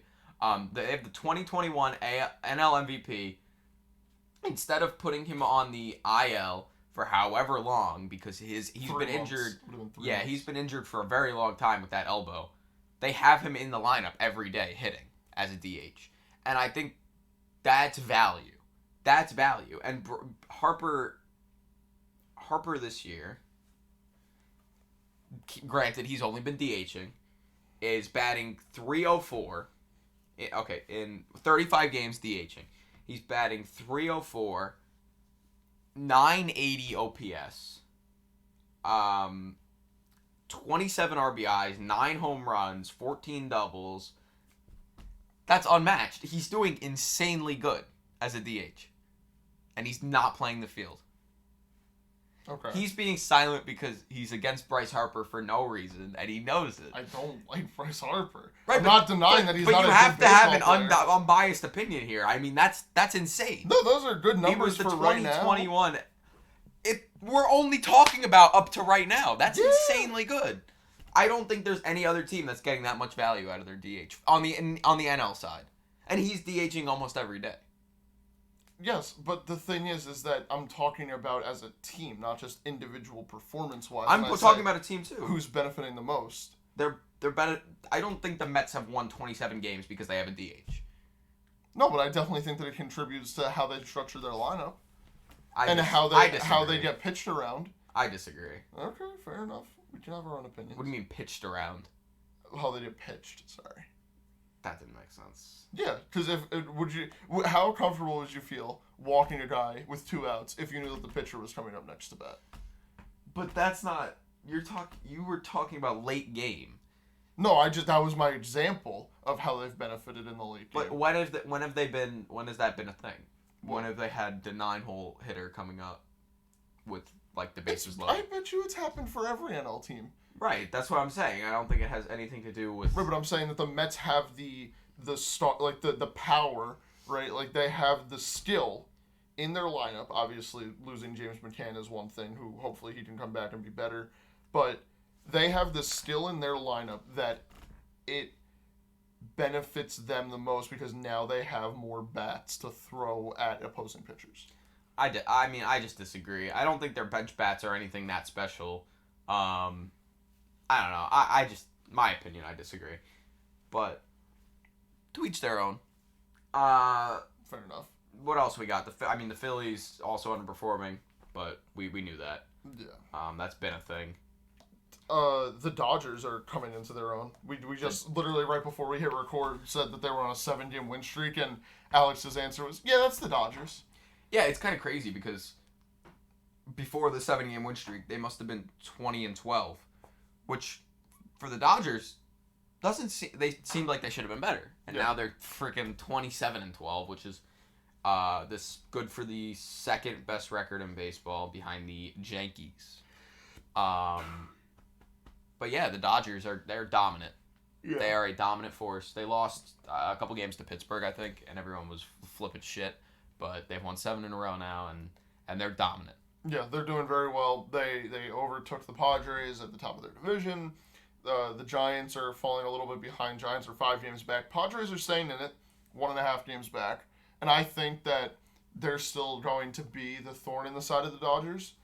They have the 2021 NL MVP. Instead of putting him on the IL for however long, because he's been injured. Yeah, he's been injured for a very long time with that elbow. They have him in the lineup every day hitting as a DH. And I think that's value. That's value. And Harper this year, granted he's only been DHing, is batting .304. Okay, in 35 games DHing. He's batting .304, 980 OPS, 27 RBIs, 9 home runs, 14 doubles. That's unmatched. He's doing insanely good as a DH. And he's not playing the field. Okay. He's being silent because he's against Bryce Harper for no reason, and he knows it. I don't like Bryce Harper. Right, I'm not denying that he's not a good baseball player. But you have to have an unbiased opinion here. I mean, that's insane. No, those are good numbers for right now. 2021. We're only talking about up to right now. That's insanely good. I don't think there's any other team that's getting that much value out of their DH on the NL side, and he's DHing almost every day. Yes, but the thing is that I'm talking about as a team, not just individual performance-wise. I'm talking about a team too. Who's benefiting the most? They're better. I don't think the Mets have won 27 games because they have a DH. No, but I definitely think that it contributes to how they structure their lineup how they get pitched around. I disagree. Okay, fair enough. We can have our own opinions. What do you mean pitched around? How they get pitched. Sorry. That didn't make sense. Yeah, because how comfortable would you feel walking a guy with 2 outs if you knew that the pitcher was coming up next to bat? But that's not you were talking about late game. No, that was my example of how they've benefited in the late game. But when has that been a thing? When have they had the 9-hole hitter coming up with like the bases loaded? I bet you it's happened for every NL team. Right, that's what I'm saying. I don't think it has anything to do with. Right, but I'm saying that the Mets have the power, right? Like they have the skill in their lineup. Obviously, losing James McCann is one thing. Who hopefully he can come back and be better, but they have the skill in their lineup that it benefits them the most because now they have more bats to throw at opposing pitchers. I mean, I just disagree. I don't think their bench bats are anything that special. I don't know. I just, my opinion, I disagree. But to each their own. Fair enough. What else we got? The Phillies also underperforming, but we knew that. Yeah. That's been a thing. The Dodgers are coming into their own. We just literally right before we hit record said that they were on a 7-game win streak, and Alex's answer was, yeah, that's the Dodgers. Yeah, it's kind of crazy because before the 7-game win streak, they must have been 20-12, which for the Dodgers they seemed like they should have been better, and now they're freaking 27-12, which is this good for the second best record in baseball behind the Yankees. But yeah, the Dodgers they're dominant. Yeah. They are a dominant force. They lost a couple games to Pittsburgh, I think, and everyone was flipping shit. But they've won 7 in a row now, and they're dominant. Yeah, they're doing very well. They overtook the Padres at the top of their division. The Giants are falling a little bit behind. Giants are 5 games back. Padres are staying in it, 1.5 games back. And I think that they're still going to be the thorn in the side of the Dodgers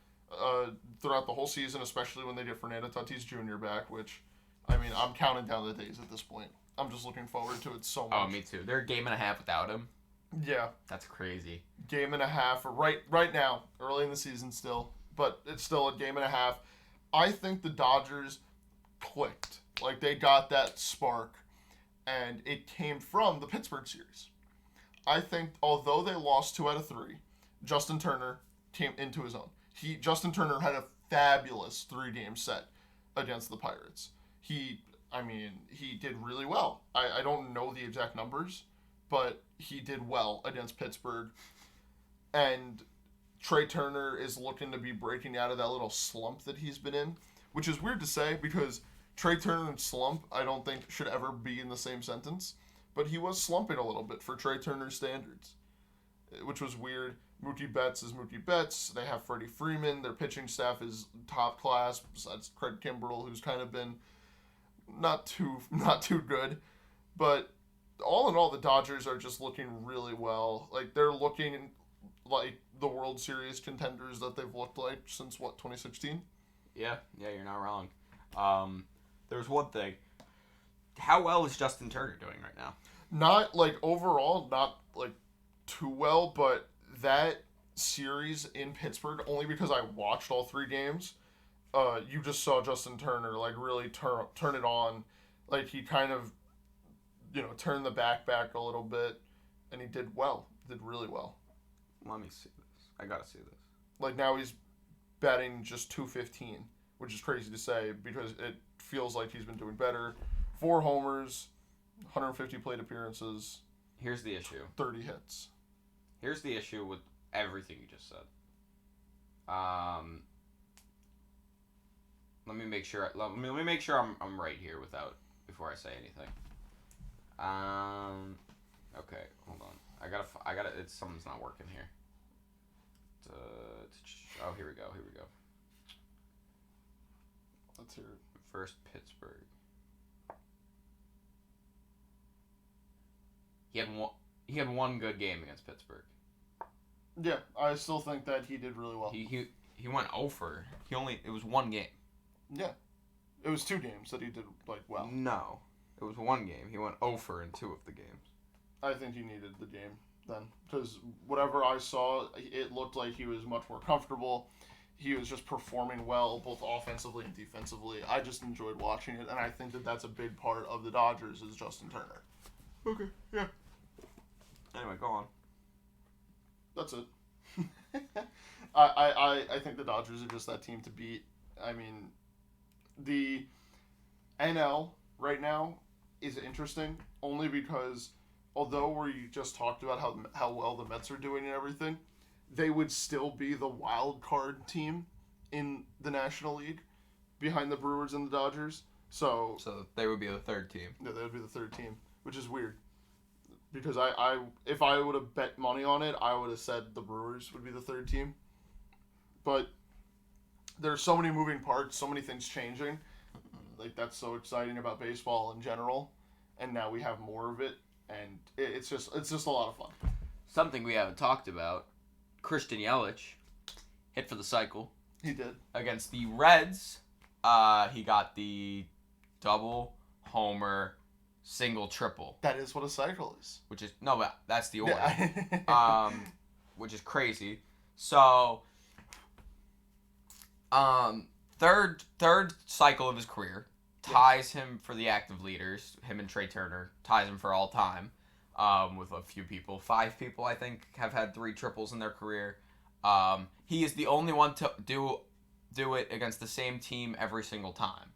throughout the whole season, especially when they get Fernando Tatis Jr. back, which, I mean, I'm counting down the days at this point. I'm just looking forward to it so much. Oh, me too. They're a game and a half without him. Yeah. That's crazy. Game and a half, right now, early in the season still, but it's still a game and a half. I think the Dodgers clicked. Like, they got that spark, and it came from the Pittsburgh series. I think, although they lost 2 out of 3, Justin Turner came into his own. Justin Turner had a fabulous 3-game set against the Pirates. He did really well. I don't know the exact numbers, but he did well against Pittsburgh. And Trey Turner is looking to be breaking out of that little slump that he's been in, which is weird to say because Trey Turner and slump I don't think should ever be in the same sentence. But he was slumping a little bit for Trey Turner standards, which was weird. Mookie Betts is Mookie Betts. They have Freddie Freeman. Their pitching staff is top class, besides Craig Kimbrell, who's kind of been not too good. But all in all, the Dodgers are just looking really well. Like, they're looking like the World Series contenders that they've looked like since, 2016? Yeah, you're not wrong. There's one thing. How well is Justin Turner doing right now? Not, like, overall, not, like, too well, but that series in Pittsburgh, only because I watched all 3 games, you just saw Justin Turner, like, really turn it on. Like, he kind of, turned the back a little bit, and he did well. Did really well. Let me see this. I gotta see this. Like, now he's batting just .215, which is crazy to say because it feels like he's been doing better. 4 homers, 150 plate appearances. Here's the issue. 30 hits. Here's the issue with everything you just said. Let me make sure. Let me make sure I'm right here before I say anything. Okay, hold on. I gotta. Something's not working here. Oh, here we go. Let's hear it. First Pittsburgh. He had one good game against Pittsburgh. Yeah, I still think that he did really well. He went over. It was one game. Yeah. It was 2 games that he did, like, well. No. It was one game. He went over in 2 of the games. I think he needed the game then. Because whatever I saw, it looked like he was much more comfortable. He was just performing well, both offensively and defensively. I just enjoyed watching it, and I think that that's a big part of the Dodgers is Justin Turner. Okay, yeah. Anyway, go on. That's it. I think the Dodgers are just that team to beat. I mean, the NL right now is interesting only because although we just talked about how well the Mets are doing and everything, they would still be the wild card team in the National League behind the Brewers and the Dodgers. So they would be the 3rd team. Yeah, they would be the 3rd team, which is weird. Because if I would have bet money on it, I would have said the Brewers would be the 3rd team. But there's so many moving parts, so many things changing. Like, that's so exciting about baseball in general. And now we have more of it, and it's just a lot of fun. Something we haven't talked about, Christian Yelich hit for the cycle. He did. Against the Reds, he got the double, homer, single, triple. That is what a cycle is. But that's the order. Which is crazy. So, third cycle of his career ties him for the active leaders. Him and Trey Turner ties him for all time. With a few people, 5 people I think have had 3 triples in their career. He is the only one to do it against the same team every single time.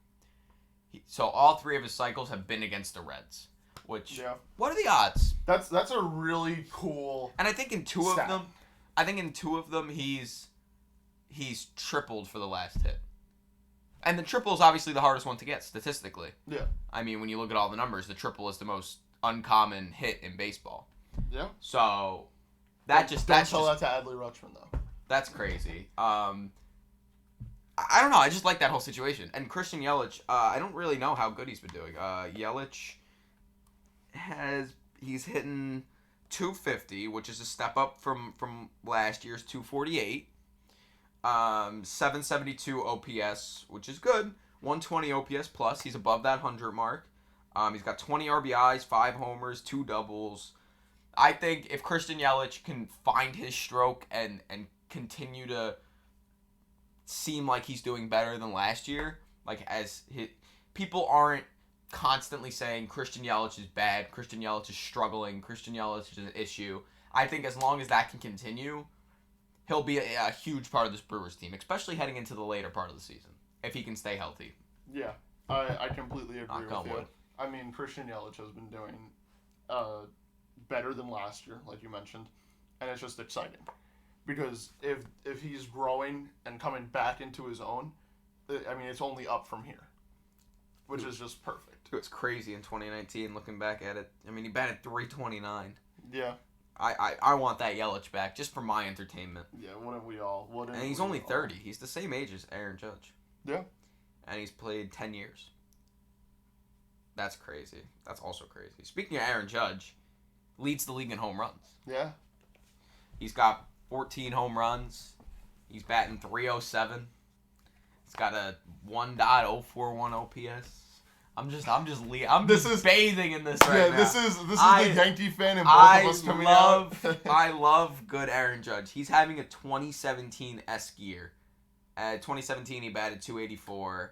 So all 3 of his cycles have been against the Reds. Which, what are the odds? That's a really cool. And I think in 2 of them, he's tripled for the last hit. And the triple is obviously the hardest one to get statistically. Yeah. I mean, when you look at all the numbers, the triple is the most uncommon hit in baseball. Yeah. So don't tell that to Adley Rushman though. That's crazy. I don't know. I just like that whole situation. And Christian Yelich, I don't really know how good he's been doing. Yelich he's hitting 250, which is a step up from last year's 248. 772 OPS, which is good. 120 OPS plus. He's above that 100 mark. He's got 20 RBIs, 5 homers, 2 doubles. I think if Christian Yelich can find his stroke and continue to seem like he's doing better than last year, people aren't constantly saying Christian Yelich is bad, Christian Yelich is struggling, Christian Yelich is an issue. I think as long as that can continue, he'll be a huge part of this Brewers team, especially heading into the later part of the season, if he can stay healthy. Yeah, I completely agree with you. I mean, Christian Yelich has been doing better than last year, like you mentioned, and it's just exciting. Because if he's growing and coming back into his own, I mean, it's only up from here, which is just perfect. It was crazy in 2019, looking back at it. I mean, he batted .329. Yeah. I want that Yelich back just for my entertainment. Yeah, wouldn't we all? And he's only 30. He's the same age as Aaron Judge. Yeah. And he's played 10 years. That's crazy. That's also crazy. Speaking of Aaron Judge, leads the league in home runs. Yeah. He's got 14 home runs. He's batting .307. He's got a 1.041 OPS. I'm bathing in this right now. Yeah, this is the Yankee fan in both of us coming out. I love good Aaron Judge. He's having a 2017-esque year. 2017, he batted .284,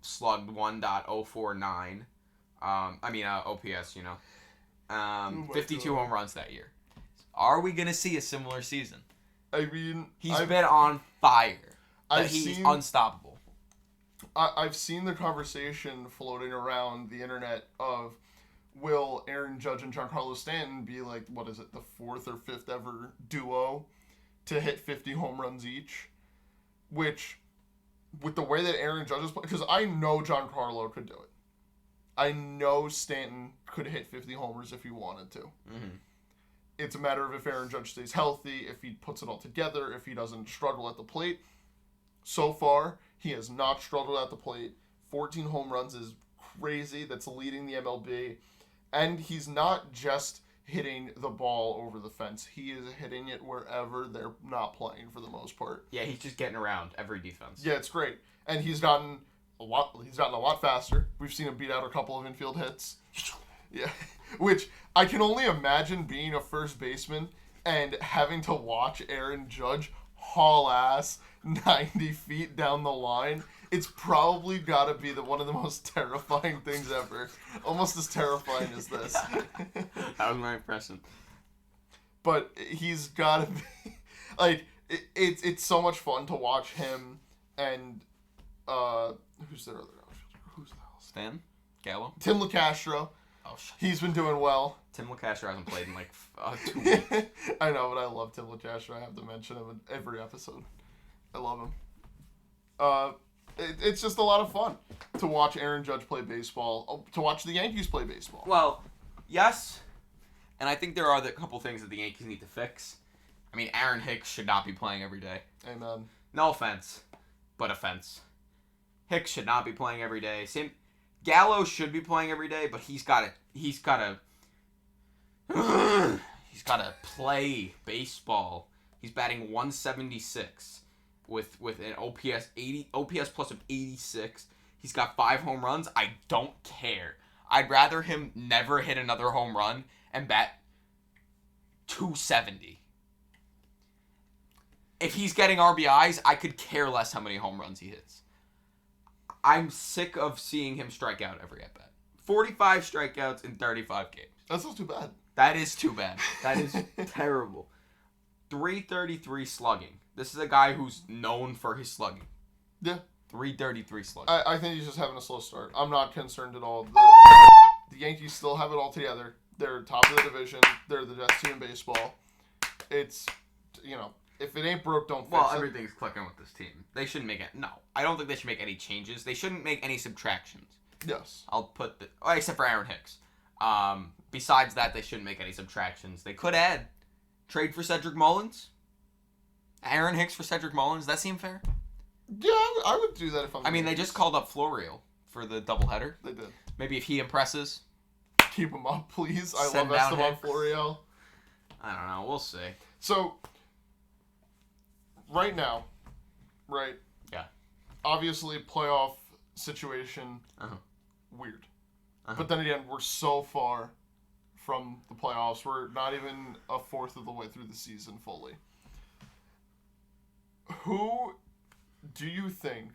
slugged 1.049. OPS, you know. 52 home runs that year. Are we going to see a similar season? I mean, he's been on fire. He's unstoppable. I've seen the conversation floating around the internet of, will Aaron Judge and Giancarlo Stanton be like, what is it, the 4th or 5th ever duo to hit 50 home runs each? Which, with the way that Aaron Judge is playing, because I know Giancarlo could do it. I know Stanton could hit 50 homers if he wanted to. Mm-hmm. It's a matter of if Aaron Judge stays healthy, if he puts it all together, if he doesn't struggle at the plate. So far, he has not struggled at the plate. 14 home runs is crazy. That's leading the MLB. And he's not just hitting the ball over the fence. He is hitting it wherever they're not playing for the most part. Yeah, he's just getting around every defense. Yeah, it's great. And he's gotten a lot faster. We've seen him beat out a couple of infield hits. Yeah. Which I can only imagine being a first baseman and having to watch Aaron Judge haul ass 90 feet down the line. It's probably got to be one of the most terrifying things ever. Almost as terrifying as this. That was my impression. But he's got to be... Like, it's so much fun to watch him and... who's their other outfielder? Who's the hell? Stan? Gallo? Tim LeCastro. Oh, shit. He's been doing well. Tim LeCastro hasn't played in 2 weeks. I know, but I love Tim LeCastro. I have to mention him in every episode. I love him. It's just a lot of fun to watch Aaron Judge play baseball, to watch the Yankees play baseball. Well, yes, and I think there are a couple things that the Yankees need to fix. I mean, Aaron Hicks should not be playing every day. Amen. No offense, but offense. Hicks should not be playing every day. Gallo should be playing every day, but he's got to play baseball. He's batting .176 with an OPS plus of 86. He's got 5 home runs. I don't care. I'd rather him never hit another home run and bat .270. If he's getting RBIs, I could care less how many home runs he hits. I'm sick of seeing him strike out every at-bat. 45 strikeouts in 35 games. That's not too bad. That is too bad. That is terrible. .333 slugging. This is a guy who's known for his slugging. Yeah. .333 slugging. I think he's just having a slow start. I'm not concerned at all. The Yankees still have it all together. They're top of the division. They're the best team in baseball. It's, if it ain't broke, don't fix it. Well, everything's clicking with this team. They shouldn't make it. No, I don't think they should make any changes. They shouldn't make any subtractions. Yes. I'll put except for Aaron Hicks. Besides that, they shouldn't make any subtractions. They could trade for Cedric Mullins. Aaron Hicks for Cedric Mullins. That seem fair? Yeah, I would do that if I'm. I mean, they just called up Florial for the doubleheader. They did. Maybe if he impresses, keep him up, please. I Send love down Esteban Hicks. Florial. I don't know. We'll see. So, right now, right? Yeah. Obviously, playoff situation, weird. But then again, we're so far from the playoffs. We're not even a fourth of the way through the season fully. Who do you think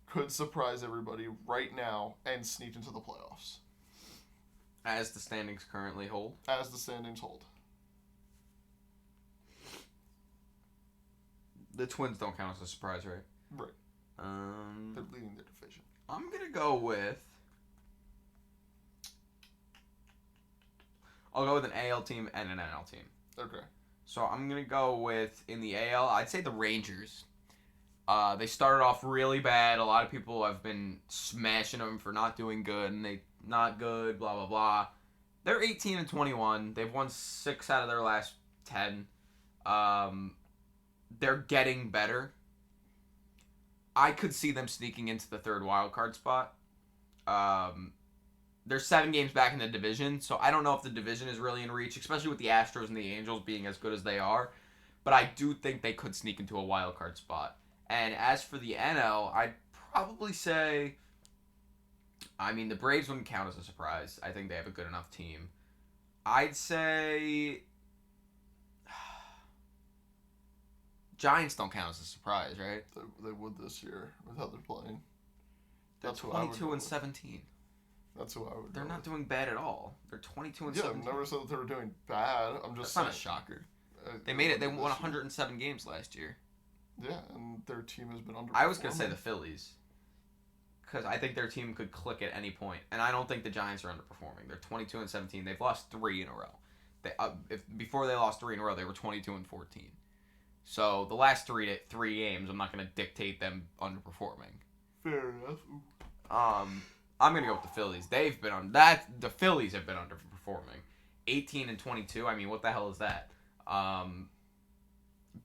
could surprise everybody right now and sneak into the playoffs? As the standings currently hold? As the standings hold. The Twins don't count as a surprise, right? Right. They're leading their division. I'm going to go with... I'll go with an AL team and an NL team. Okay. So I'm going to go with, in the AL, I'd say the Rangers. They started off really bad. A lot of people have been smashing them for not doing good, and they not good, blah, blah, blah. They're 18-21. They've won 6 out of their last 10. They're getting better. I could see them sneaking into the third wild card spot. They're 7 games back in the division, so I don't know if the division is really in reach, especially with the Astros and the Angels being as good as they are. But I do think they could sneak into a wild card spot. And as for the NL, I'd probably say... I mean, the Braves wouldn't count as a surprise. I think they have a good enough team. I'd say... Giants don't count as a surprise, right? They would this year with how they're playing. They're 22-17. That's who I would. They're not doing bad at all. They're 22-17. Yeah, I've never said that they were doing bad. I'm just. That's not a shocker. They made it. They won 107 games last year. Yeah, and their team has been underperforming. I was gonna say the Phillies, because I think their team could click at any point, and I don't think the Giants are underperforming. They're 22-17. They've lost 3 in a row. Before they lost 3 in a row, they were 22-14. So the last three games, I'm not gonna dictate them underperforming. Fair enough. I'm gonna go with the Phillies. They've been on that. The Phillies have been underperforming. 18-22. I mean, what the hell is that?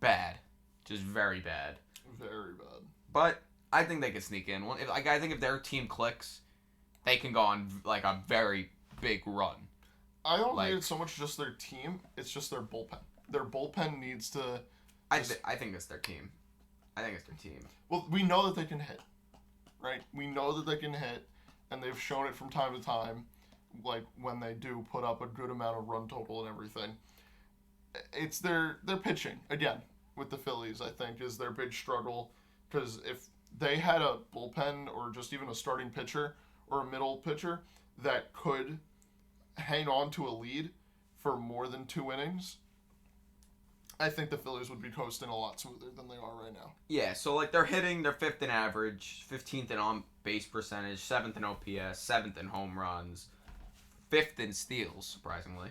Bad, just very bad. Very bad. But I think they could sneak in. I think if their team clicks, they can go on like a very big run. I don't think it's so much just their team. It's just their bullpen. Their bullpen needs to. I think it's their team. I think it's their team. Well, we know that they can hit, right? We know that they can hit, and they've shown it from time to time, like when they do put up a good amount of run total and everything. It's their pitching, again, with the Phillies, I think, is their big struggle. Because if they had a bullpen or just even a starting pitcher or a middle pitcher that could hang on to a lead for more than 2 innings, I think the Phillies would be coasting a lot smoother than they are right now. Yeah, so like they're hitting, they're 5th in average, 15th in on-base percentage, 7th in OPS, 7th in home runs, 5th in steals, surprisingly.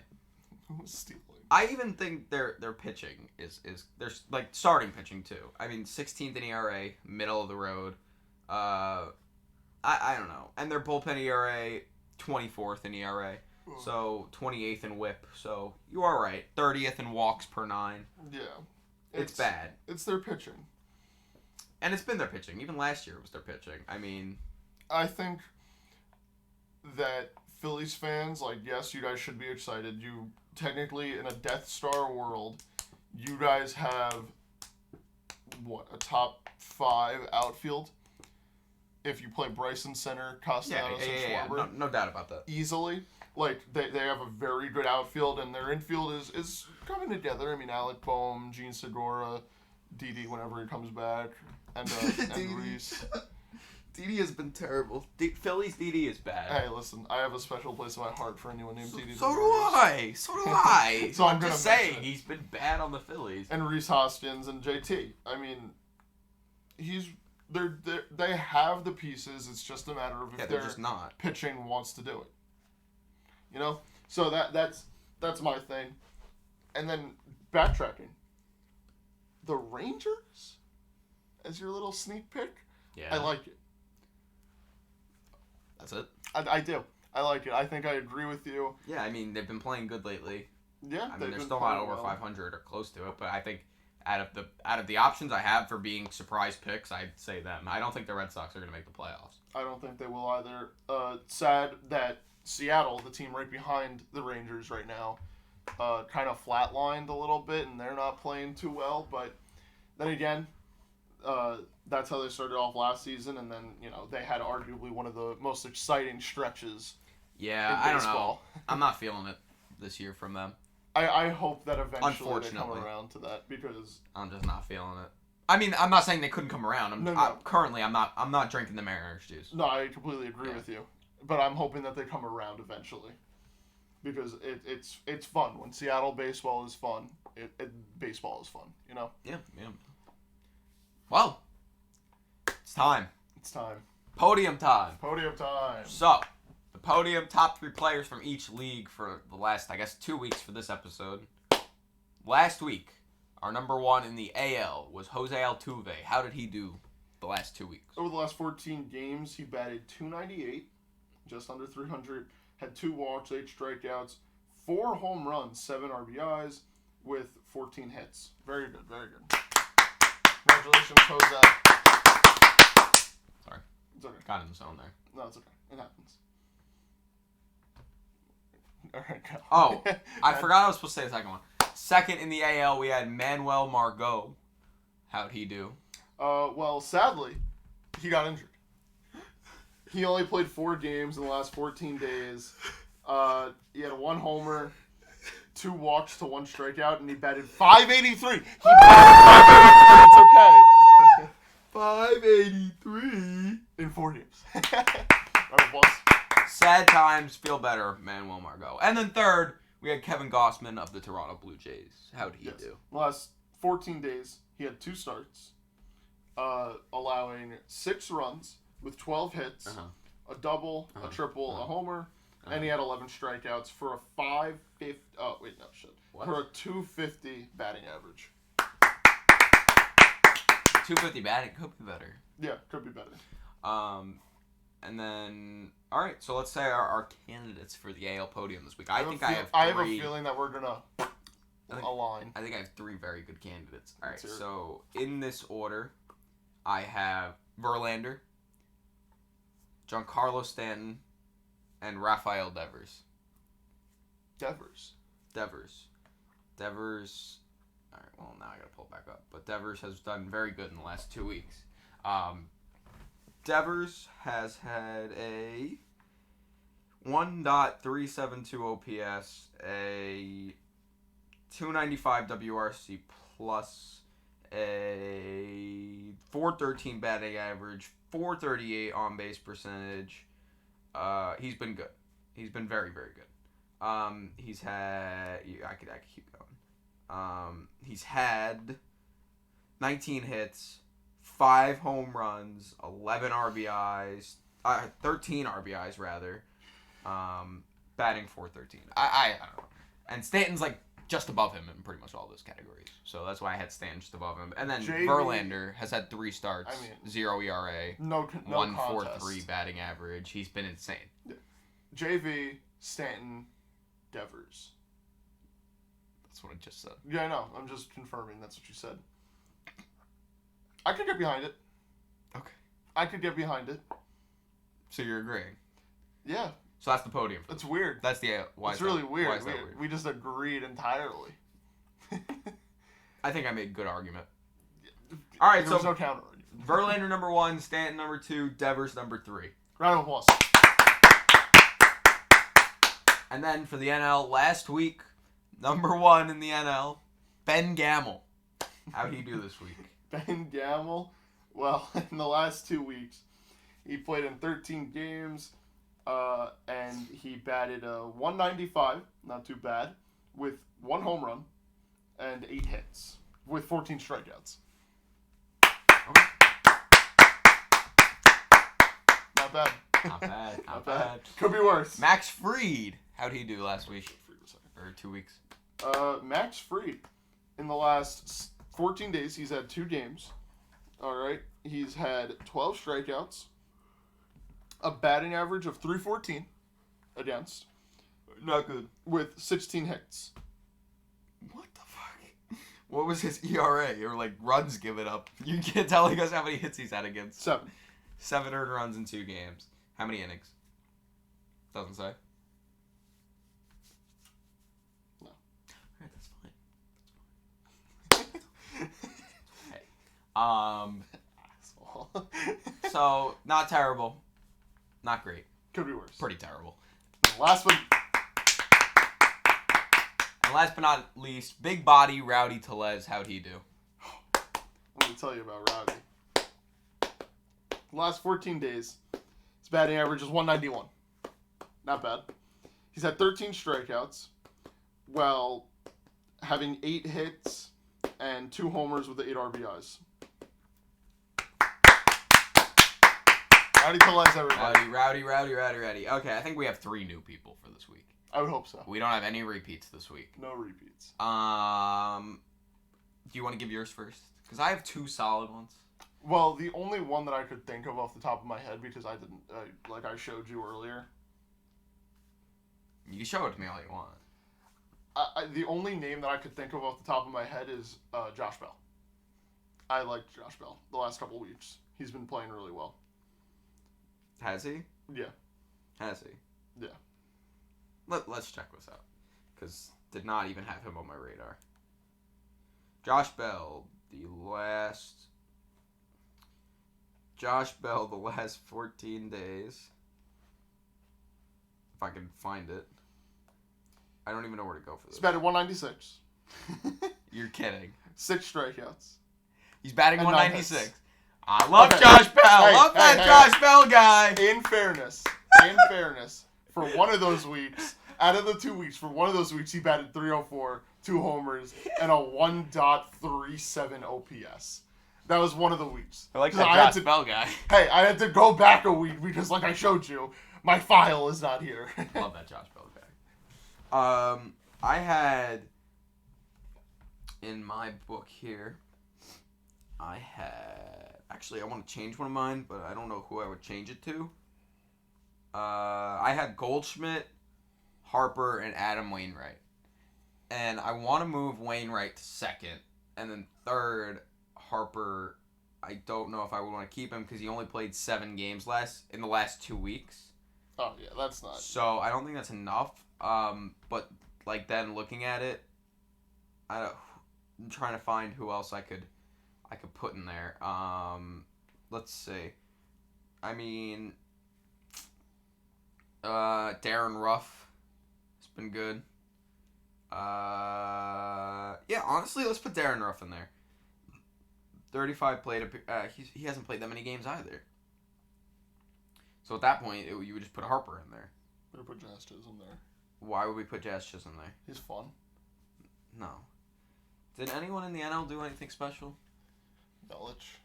Who's stealing? I even think their pitching is they're like starting pitching too. I mean, 16th in ERA, middle of the road. I don't know. And their bullpen ERA, 24th in ERA. So 28th in WHIP. So you are right. 30th in walks per 9. Yeah. It's bad. It's their pitching. And it's been their pitching. Even last year it was their pitching. I mean, I think that Phillies fans, like, yes, you guys should be excited. You technically, in a Death Star world, you guys have a top 5 outfield. If you play Bryson center, Castellanos, and Schwarber. No doubt about that. Easily. Like, they have a very good outfield, and their infield is coming together. I mean, Alec Boehm, Gene Segura, Didi whenever he comes back, and Reese. Didi has been terrible. Phillies Didi is bad. Hey, listen, I have a special place in my heart for anyone named Didi. So do I. So So I'm just saying, he's been bad on the Phillies. And Reese Hoskins and JT. I mean, they have the pieces. It's just a matter of if they're just not. Pitching wants to do it. You know? So that's my thing. And then backtracking. The Rangers as your little sneak pick? Yeah. I like it. That's it? I do. I like it. I think I agree with you. Yeah, I mean, they've been playing good lately. Yeah. I mean, they're still not over 500 or close to it, but I think Out of the options I have for being surprise picks, I'd say them. I don't think the Red Sox are going to make the playoffs. I don't think they will either. Sad that Seattle, the team right behind the Rangers right now, kind of flatlined a little bit, and they're not playing too well. But then again, that's how they started off last season, and then they had arguably one of the most exciting stretches. Yeah, I don't know. I'm not feeling it this year from them. I hope that eventually they come around to that, because I'm just not feeling it. I mean, I'm not saying they couldn't come around. Currently, I'm not drinking the Mariners juice. No, I completely agree with you. But I'm hoping that they come around eventually, because it's fun. When Seattle baseball is fun, baseball is fun. Yeah. Well, it's time. Podium time. So, the podium, top 3 players from each league for the last, 2 weeks for this episode. Last week, our number 1 in the AL was Jose Altuve. How did he do the last 2 weeks? Over the last 14 games, he batted .298, just under 300, had 2 walks, 8 strikeouts, 4 home runs, 7 RBIs, with 14 hits. Very good. Congratulations, Jose. Sorry. It's okay. Got in the zone there. No, it's okay. It happens. All right, go. Oh, I forgot I was supposed to say the second one. Second in the AL, we had Manuel Margot. How'd he do? Well, sadly, he got injured. He only played 4 games in the last 14 days. He had 1 homer, 2 walks to 1 strikeout, and he batted .583. It's okay. 583 in 4 games. Applause. Sad times, feel better, Manuel Margot. And then third, we had Kevin Gossman of the Toronto Blue Jays. How did he do? The last 14 days, he had 2 starts, allowing 6 runs with 12 hits, a double, a triple, a homer, and he had 11 strikeouts for a for a 250 batting average. 250 batting could be better. Yeah, could be better. And then, all right, so let's say our candidates for the AL podium this week. I have a feeling that we're gonna align. I think I have 3 very good candidates. All right, so in this order, I have Verlander, Giancarlo Stanton, and Rafael Devers. Devers. All right, well, now I got to pull it back up. But Devers has done very good in the last 2 weeks. Devers has had a 1.372 OPS, a 295 WRC plus, a 413 batting average, 438 on base percentage. He's been good. He's been very, very good. He's had I could keep going. He's had 19 hits, 5 home runs, 11 RBIs, 13 RBIs rather, batting .413. I don't know. And Stanton's just above him in pretty much all those categories. So that's why I had Stanton just above him. And then Verlander has had 3 starts, 0 ERA, 1.43 batting average. He's been insane. Yeah. JV, Stanton, Devers. That's what I just said. Yeah, I know. I'm just confirming that's what you said. I could get behind it. Okay. I could get behind it. So you're agreeing? Yeah. So that's the podium. It's weird. That's the why. It's really weird. Why is that weird? We just agreed entirely. I think I made a good argument. All right, there's no counter. Verlander number 1, Stanton number 2, Devers number 3. Round of applause. And then for the NL, last week, number 1 in the NL, Ben Gamel. How'd he do this week? Ben Gamel, well, in the last 2 weeks, he played in 13 games, and he batted a 195, not too bad, with 1 home run and 8 hits, with 14 strikeouts. Okay. Not bad. Not bad. Could be worse. Max Fried, how'd he do last week? Or 2 weeks? Max Fried, in the last 14 days, he's had 2 games. All right. He's had 12 strikeouts, a batting average of .314 against. Not good. With 16 hits. What the fuck? What was his ERA or like runs given up? You can't telling us how many hits he's had against. 7. 7 earned runs in 2 games. How many innings? Doesn't say. No. Alright, that's fine. Hey. So not terrible, not great. Could be worse. Pretty terrible. Last but not least, big body Rowdy Tellez. How'd he do? Let me tell you about Rowdy. The last 14 days, his batting average is 191. Not bad. He's had 13 strikeouts, while having 8 hits and 2 homers with the 8 RBIs. Rowdy Tellez, everybody. Rowdy. Okay, I think we have 3 new people for this week. I would hope so. We don't have any repeats this week. No repeats. Do you want to give yours first? Because I have 2 solid ones. Well, the only one that I could think of off the top of my head, because I didn't, like I showed you earlier. You can show it to me all you want. The only name that I could think of off the top of my head is Josh Bell. I liked Josh Bell the last couple weeks. He's been playing really well. Has he? Yeah. Has he? Yeah. Let's check this out. Because did not even have him on my radar. Josh Bell, the last 14 days. If I can find it. I don't even know where to go for this. He's batted 196. You're kidding. 6 strikeouts. He's batting And 196. I love Josh Bell. Love that Josh Bell guy. In fairness, for one of those weeks, out of the 2 weeks, for one of those weeks, he batted 304, 2 homers, and a 1.37 OPS. That was one of the weeks. I like that Josh Bell guy. Hey, I had to go back a week because, like I showed you, my file is not here. Love that Josh Bell guy. I had in my book here. Actually, I want to change one of mine, but I don't know who I would change it to. I had Goldschmidt, Harper, and Adam Wainwright. And I want to move Wainwright to second. And then third, Harper, I don't know if I would want to keep him because he only played 7 games in the last 2 weeks. Oh, yeah, that's not... So I don't think that's enough. But, like, then looking at it, I'm trying to find who else I could put in there. Let's see. I mean, Darren Ruff has been good. Yeah, honestly, let's put Darren Ruff in there. 35 played. He hasn't played that many games either. So at that point, you would just put Harper in there. Better put Jazz Chisholm there. Why would we put Jazz Chisholm there? He's fun. No. Did anyone in the NL do anything special? Yelich.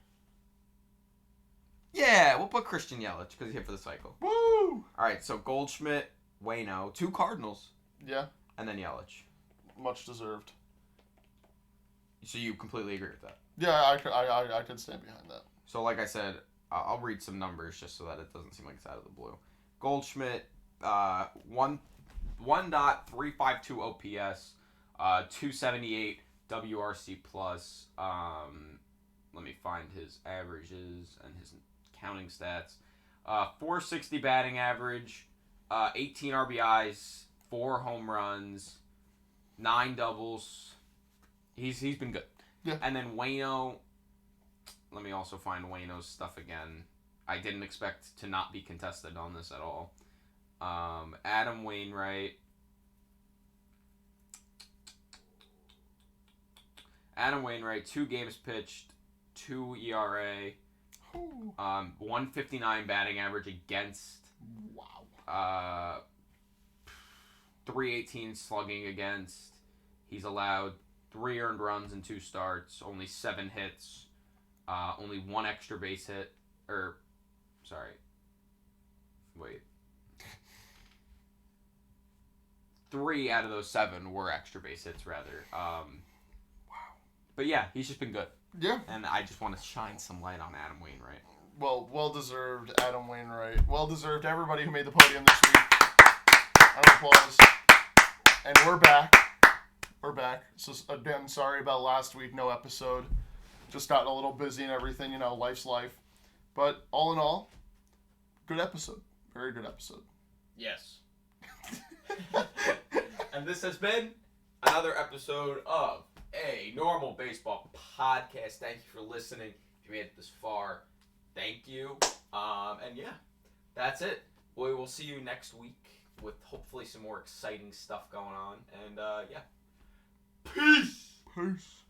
Yeah, we'll put Christian Yelich because he's here for the cycle. Woo! Alright, so Goldschmidt, Waino, 2 Cardinals. Yeah. And then Yelich. Much deserved. So you completely agree with that? Yeah, I could stand behind that. So like I said, I'll read some numbers just so that it doesn't seem like it's out of the blue. Goldschmidt, 1.352 OPS, 278 WRC plus. Let me find his averages and his counting stats. 460 batting average, 18 RBIs, 4 home runs, 9 doubles. He's been good. Yeah. And then Waino, let me also find Waino's stuff again. I didn't expect to not be contested on this at all. Adam Wainwright. 2 games pitched, 2 ERA, 159 batting average against. Wow. 318 slugging against. He's allowed 3 earned runs in 2 starts, only 7 hits, only 1 extra base hit. Wait. 3 out of those 7 were extra base hits, rather. Wow. But yeah, he's just been good. Yeah. And I just want to shine some light on Adam Wainwright. Well-deserved Adam Wainwright. Well-deserved everybody who made the podium this week. Round of applause. And we're back. We're back. So again, sorry about last week. No episode. Just gotten a little busy and everything. Life's life. But all in all, good episode. Very good episode. Yes. And this has been another episode of A Normal Baseball Podcast. Thank you for listening. If you made it this far, thank you. And yeah, that's it. We will see you next week with hopefully some more exciting stuff going on. And yeah. Peace! Peace.